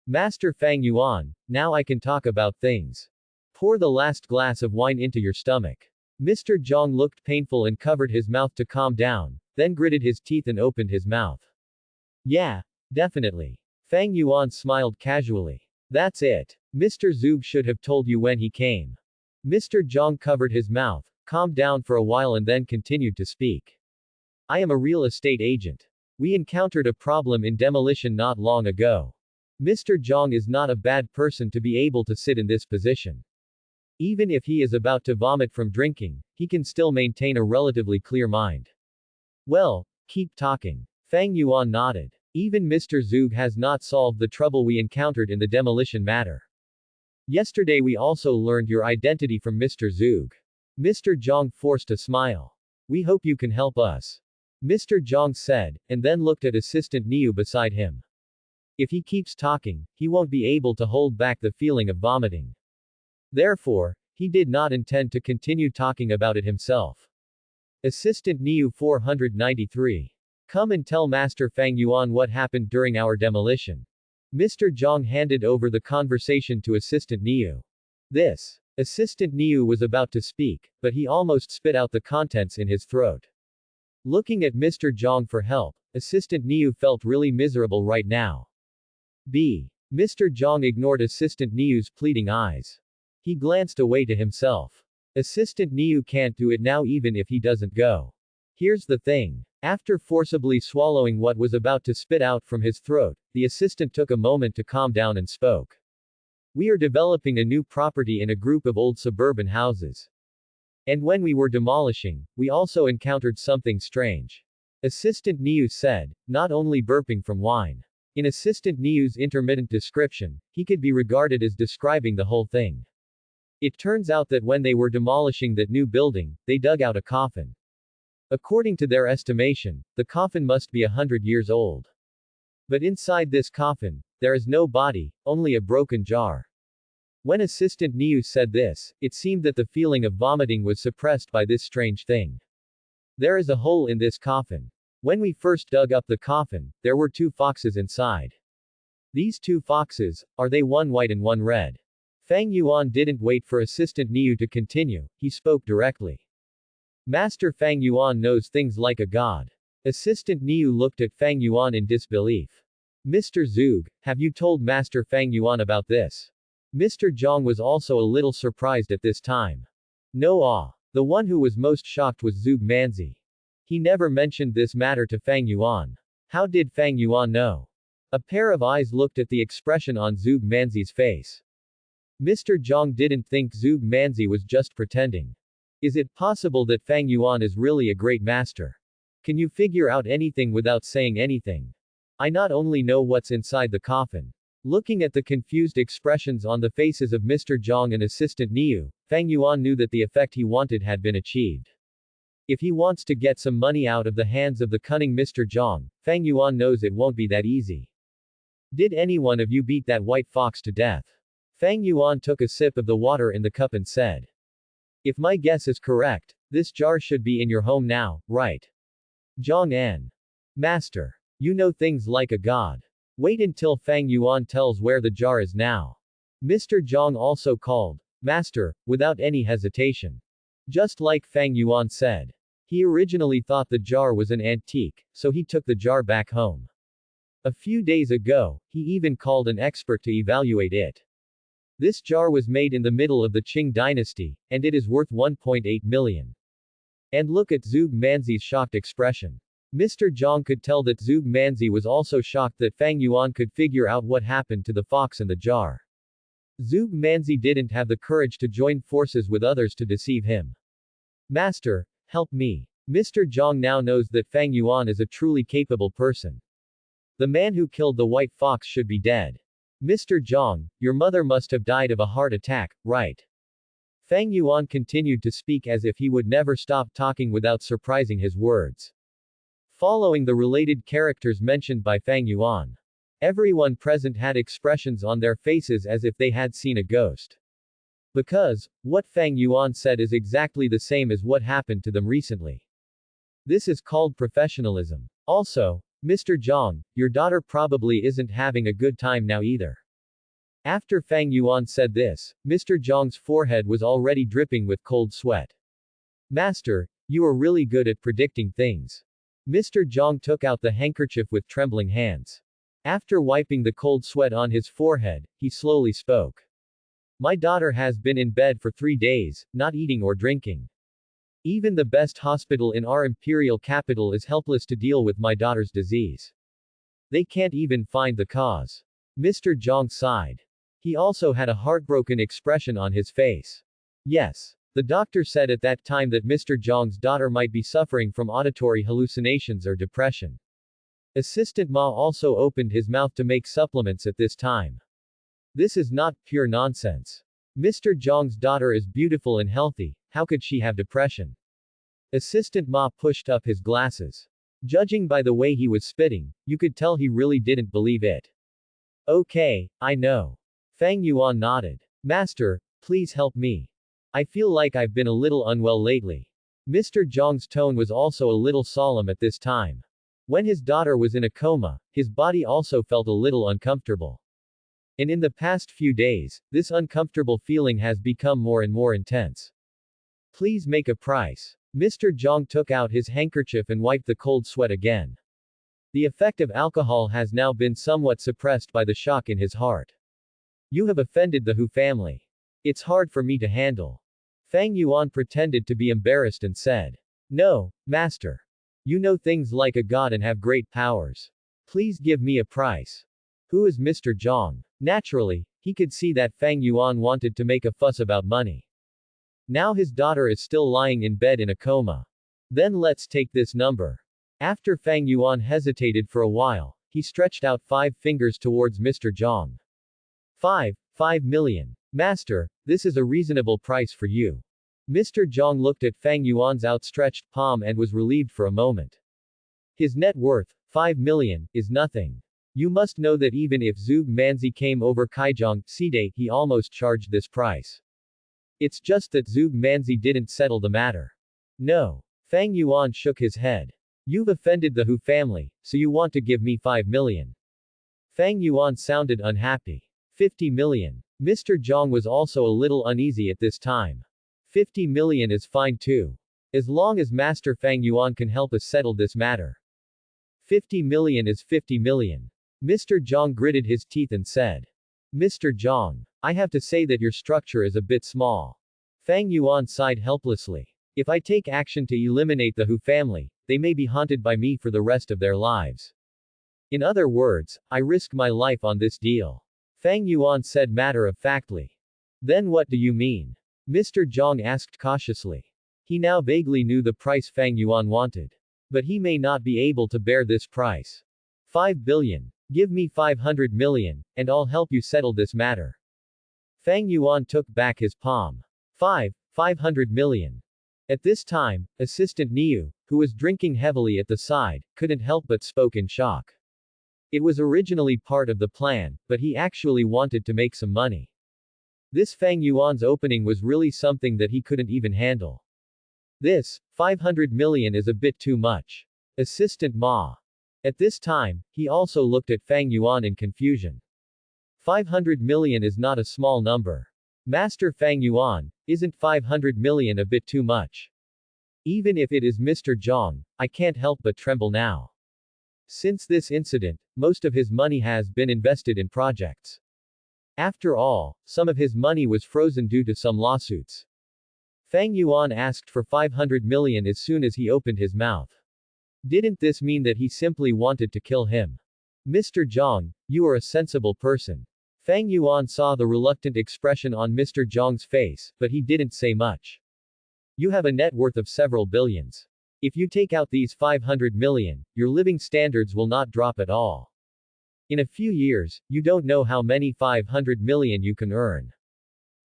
Master Fang Yuan, now I can talk about things. Pour the last glass of wine into your stomach. Mr. Zhang looked painful and covered his mouth to calm down, then gritted his teeth and opened his mouth. Yeah, definitely. Fang Yuan smiled casually. That's it. Mr. Zhuge should have told you when he came. Mr. Zhang covered his mouth, calmed down for a while and then continued to speak. I am a real estate agent. We encountered a problem in demolition not long ago. Mr. Zhang is not a bad person to be able to sit in this position. Even if he is about to vomit from drinking, he can still maintain a relatively clear mind. Well, keep talking. Fang Yuan nodded. Even Mr. Zhuge has not solved the trouble we encountered in the demolition matter. Yesterday we also learned your identity from Mr. Zhuge. Mr. Zhang forced a smile. We hope you can help us. Mr. Zhang said, and then looked at Assistant Niu beside him. If he keeps talking, he won't be able to hold back the feeling of vomiting. Therefore, he did not intend to continue talking about it himself. Assistant Niu 493. Come and tell Master Fang Yuan what happened during our demolition. Mr. Zhang handed over the conversation to Assistant Niu. This. Assistant Niu was about to speak, but he almost spit out the contents in his throat. Looking at Mr. Zhang for help, Assistant Niu felt really miserable right now. Mr. Zhang ignored Assistant Niu's pleading eyes. He glanced away to himself. Assistant Niu can't do it now even if he doesn't go. Here's the thing. After forcibly swallowing what was about to spit out from his throat, the assistant took a moment to calm down and spoke. We are developing a new property in a group of old suburban houses. And when we were demolishing, we also encountered something strange. Assistant Niu said, not only burping from wine. In Assistant Niu's intermittent description, he could be regarded as describing the whole thing. It turns out that when they were demolishing that new building, they dug out a coffin. According to their estimation, the coffin must be 100 years old. But inside this coffin, there is no body, only a broken jar. When Assistant Niu said this, it seemed that the feeling of vomiting was suppressed by this strange thing. There is a hole in this coffin. When we first dug up the coffin, there were 2 foxes inside. These 2 foxes, are they one white and one red? Fang Yuan didn't wait for Assistant Niu to continue, he spoke directly. Master Fang Yuan knows things like a god. Assistant Niu looked at Fang Yuan in disbelief. Mr. Zug, have you told Master Fang Yuan about this? Mr. Zhang was also a little surprised at this time. No. The one who was most shocked was Zug Manzi. He never mentioned this matter to Fang Yuan. How did Fang Yuan know? A pair of eyes looked at the expression on Zug Manzi's face. Mr. Zhang didn't think Zug Manzi was just pretending. Is it possible that Fang Yuan is really a great master? Can you figure out anything without saying anything? I not only know what's inside the coffin. Looking at the confused expressions on the faces of Mr. Zhang and Assistant Niu, Fang Yuan knew that the effect he wanted had been achieved. If he wants to get some money out of the hands of the cunning Mr. Zhang, Fang Yuan knows it won't be that easy. Did any one of you beat that white fox to death? Fang Yuan took a sip of the water in the cup and said. If my guess is correct, this jar should be in your home now, right? Zhang An. Master. You know things like a god. Wait until Fang Yuan tells where the jar is now. Mr. Zhang also called. Master, without any hesitation. Just like Fang Yuan said. He originally thought the jar was an antique, so he took the jar back home. A few days ago, he even called an expert to evaluate it. This jar was made in the middle of the Qing dynasty, and it is worth 1.8 million. And look at Zug Manzi's shocked expression. Mr. Zhang could tell that Zug Manzi was also shocked that Fang Yuan could figure out what happened to the fox in the jar. Zug Manzi didn't have the courage to join forces with others to deceive him. Master, help me. Mr. Zhang now knows that Fang Yuan is a truly capable person. The man who killed the white fox should be dead. Mr. Zhang, your mother must have died of a heart attack, right? Fang Yuan continued to speak as if he would never stop talking without surprising his words. Following the related characters mentioned by Fang Yuan. Everyone present had expressions on their faces as if they had seen a ghost. Because, what Fang Yuan said is exactly the same as what happened to them recently. This is called professionalism. Also, Mr. Zhang, your daughter probably isn't having a good time now either. After Fang Yuan said this, Mr. Zhang's forehead was already dripping with cold sweat. Master, you are really good at predicting things. Mr. Zhang took out the handkerchief with trembling hands. After wiping the cold sweat on his forehead, he slowly spoke. My daughter has been in bed for 3 days, not eating or drinking. Even the best hospital in our imperial capital is helpless to deal with my daughter's disease. They can't even find the cause. Mr. Zhang sighed. He also had a heartbroken expression on his face. Yes. The doctor said at that time that Mr. Zhang's daughter might be suffering from auditory hallucinations or depression. Assistant Ma also opened his mouth to make supplements at this time. This is not pure nonsense. Mr. Zhang's daughter is beautiful and healthy, how could she have depression? Assistant Ma pushed up his glasses. Judging by the way he was spitting, you could tell he really didn't believe it. Okay, I know. Fang Yuan nodded. Master, please help me. I feel like I've been a little unwell lately. Mr. Zhang's tone was also a little solemn at this time. When his daughter was in a coma, his body also felt a little uncomfortable. And in the past few days, this uncomfortable feeling has become more and more intense. Please make a price. Mr. Zhang took out his handkerchief and wiped the cold sweat again. The effect of alcohol has now been somewhat suppressed by the shock in his heart. You have offended the Hu family. It's hard for me to handle. Fang Yuan pretended to be embarrassed and said, "No, master. You know things like a god and have great powers. Please give me a price." Who is Mr. Zhang? Naturally, he could see that Fang Yuan wanted to make a fuss about money. Now his daughter is still lying in bed in a coma. Then let's take this number. After Fang Yuan hesitated for a while, he stretched out 5 fingers towards Mr. Zhang. 5 million. Master, this is a reasonable price for you. Mr. Zhang looked at Fang Yuan's outstretched palm and was relieved for a moment. His net worth, 5 million, is nothing. You must know that even if Zhuge Manzi came over Kaizhong, Side, he almost charged this price. It's just that Zhuge Manzi didn't settle the matter. No. Fang Yuan shook his head. You've offended the Hu family, so you want to give me 5 million. Fang Yuan sounded unhappy. 50 million. Mr. Zhang was also a little uneasy at this time. 50 million is fine too. As long as Master Fang Yuan can help us settle this matter. 50 million is 50 million. Mr. Zhang gritted his teeth and said. Mr. Zhang, I have to say that your structure is a bit small. Fang Yuan sighed helplessly. If I take action to eliminate the Hu family, they may be haunted by me for the rest of their lives. In other words, I risk my life on this deal. Fang Yuan said matter-of-factly. Then what do you mean? Mr. Zhang asked cautiously. He now vaguely knew the price Fang Yuan wanted. But he may not be able to bear this price. 5 billion. Give me 500 million, and I'll help you settle this matter. Fang Yuan took back his palm. 500 million. At this time, Assistant Niu, who was drinking heavily at the side, couldn't help but spoke in shock. It was originally part of the plan, but he actually wanted to make some money. This Fang Yuan's opening was really something that he couldn't even handle. This, 500 million is a bit too much. Assistant Ma. At this time, he also looked at Fang Yuan in confusion. 500 million is not a small number. Master Fang Yuan, isn't 500 million a bit too much? Even if it is Mr. Zhang, I can't help but tremble now. Since this incident, most of his money has been invested in projects. After all, some of his money was frozen due to some lawsuits. Fang Yuan asked for 500 million as soon as he opened his mouth. Didn't this mean that he simply wanted to kill him? Mr. Zhang, you are a sensible person. Fang Yuan saw the reluctant expression on Mr. Zhang's face, but he didn't say much. You have a net worth of several billions. If you take out these 500 million, your living standards will not drop at all. In a few years, you don't know how many 500 million you can earn.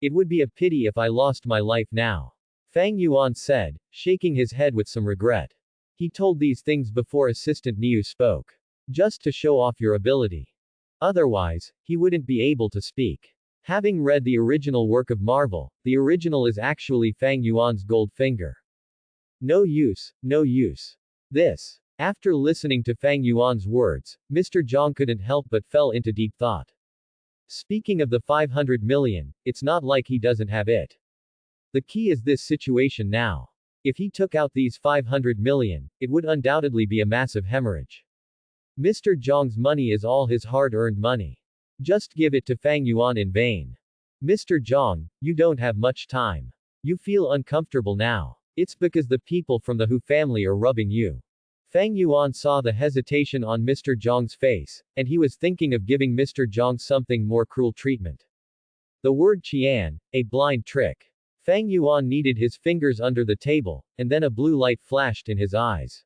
It would be a pity if I lost my life now. Fang Yuan said, shaking his head with some regret. He told these things before Assistant Niu spoke. Just to show off your ability. Otherwise, he wouldn't be able to speak. Having read the original work of Marvel, the original is actually Fang Yuan's gold finger. No use, no use. This. After listening to Fang Yuan's words, Mr. Zhang couldn't help but fell into deep thought. Speaking of the 500 million, it's not like he doesn't have it. The key is this situation now. If he took out these 500 million, it would undoubtedly be a massive hemorrhage. Mr. Zhang's money is all his hard-earned money. Just give it to Fang Yuan in vain. Mr. Zhang, you don't have much time. You feel uncomfortable now. It's because the people from the Hu family are rubbing you. Fang Yuan saw the hesitation on Mr. Zhang's face, and he was thinking of giving Mr. Zhang something more cruel treatment. The word Qian, a blind trick. Fang Yuan kneaded his fingers under the table, and then a blue light flashed in his eyes.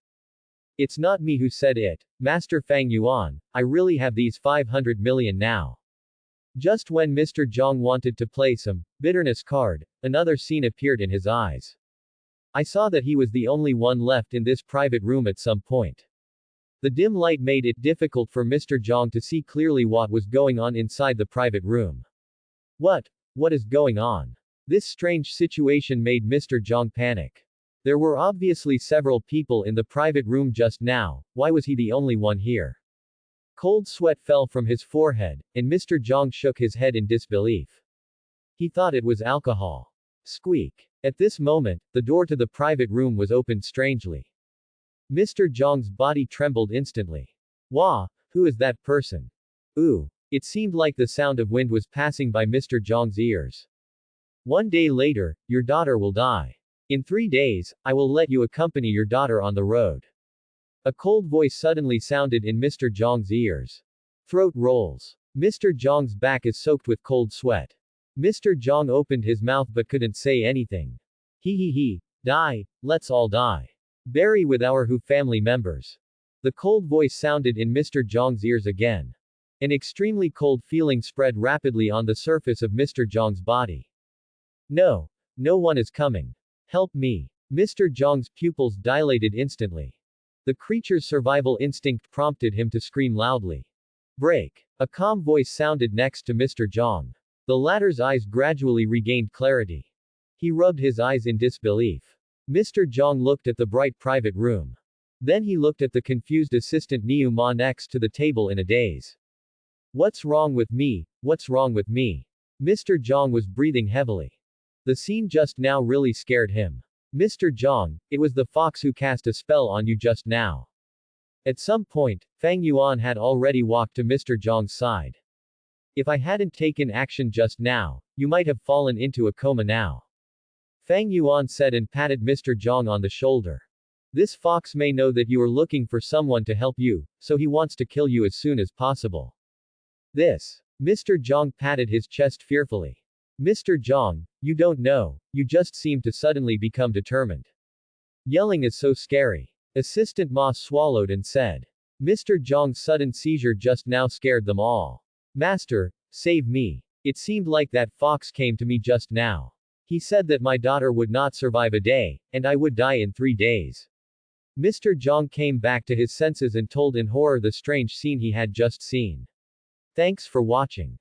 It's not me who said it, Master Fang Yuan, I really have these 500 million now. Just when Mr. Zhang wanted to play some bitterness card, another scene appeared in his eyes. I saw that he was the only one left in this private room at some point. The dim light made it difficult for Mr. Zhang to see clearly what was going on inside the private room. What is going on? This strange situation made Mr. Zhang panic. There were obviously several people in the private room just now, why was he the only one here? Cold sweat fell from his forehead, and Mr. Zhang shook his head in disbelief. He thought it was alcohol. Squeak. At this moment, the door to the private room was opened strangely. Mr. Zhang's body trembled instantly. Wah, who is that person? Ooh. It seemed like the sound of wind was passing by Mr. Zhang's ears. 1 day later, your daughter will die. In 3 days, I will let you accompany your daughter on the road. A cold voice suddenly sounded in Mr. Zhang's ears. Throat rolls. Mr. Zhang's back is soaked with cold sweat. Mr. Zhang opened his mouth but couldn't say anything. He. Die, let's all die. Bury with our Hu family members. The cold voice sounded in Mr. Zhang's ears again. An extremely cold feeling spread rapidly on the surface of Mr. Zhang's body. No one is coming. Help me. Mr. Zhang's pupils dilated instantly. The creature's survival instinct prompted him to scream loudly. Break. A calm voice sounded next to Mr. Zhang. The latter's eyes gradually regained clarity. He rubbed his eyes in disbelief. Mr. Zhang looked at the bright private room. Then he looked at the confused assistant Niu Ma next to the table in a daze. What's wrong with me? What's wrong with me? Mr. Zhang was breathing heavily. The scene just now really scared him. Mr. Zhang, it was the fox who cast a spell on you just now. At some point, Fang Yuan had already walked to Mr. Zhang's side. If I hadn't taken action just now, you might have fallen into a coma now. Fang Yuan said and patted Mr. Zhang on the shoulder. This fox may know that you are looking for someone to help you, so he wants to kill you as soon as possible. This. Mr. Zhang patted his chest fearfully. Mr. Zhang, you don't know, you just seem to suddenly become determined. Yelling is so scary. Assistant Ma swallowed and said. Mr. Zhang's sudden seizure just now scared them all. Master, save me. It seemed like that fox came to me just now. He said that my daughter would not survive a day, and I would die in 3 days. Mr. Zhang came back to his senses and told in horror the strange scene he had just seen. Thanks for watching.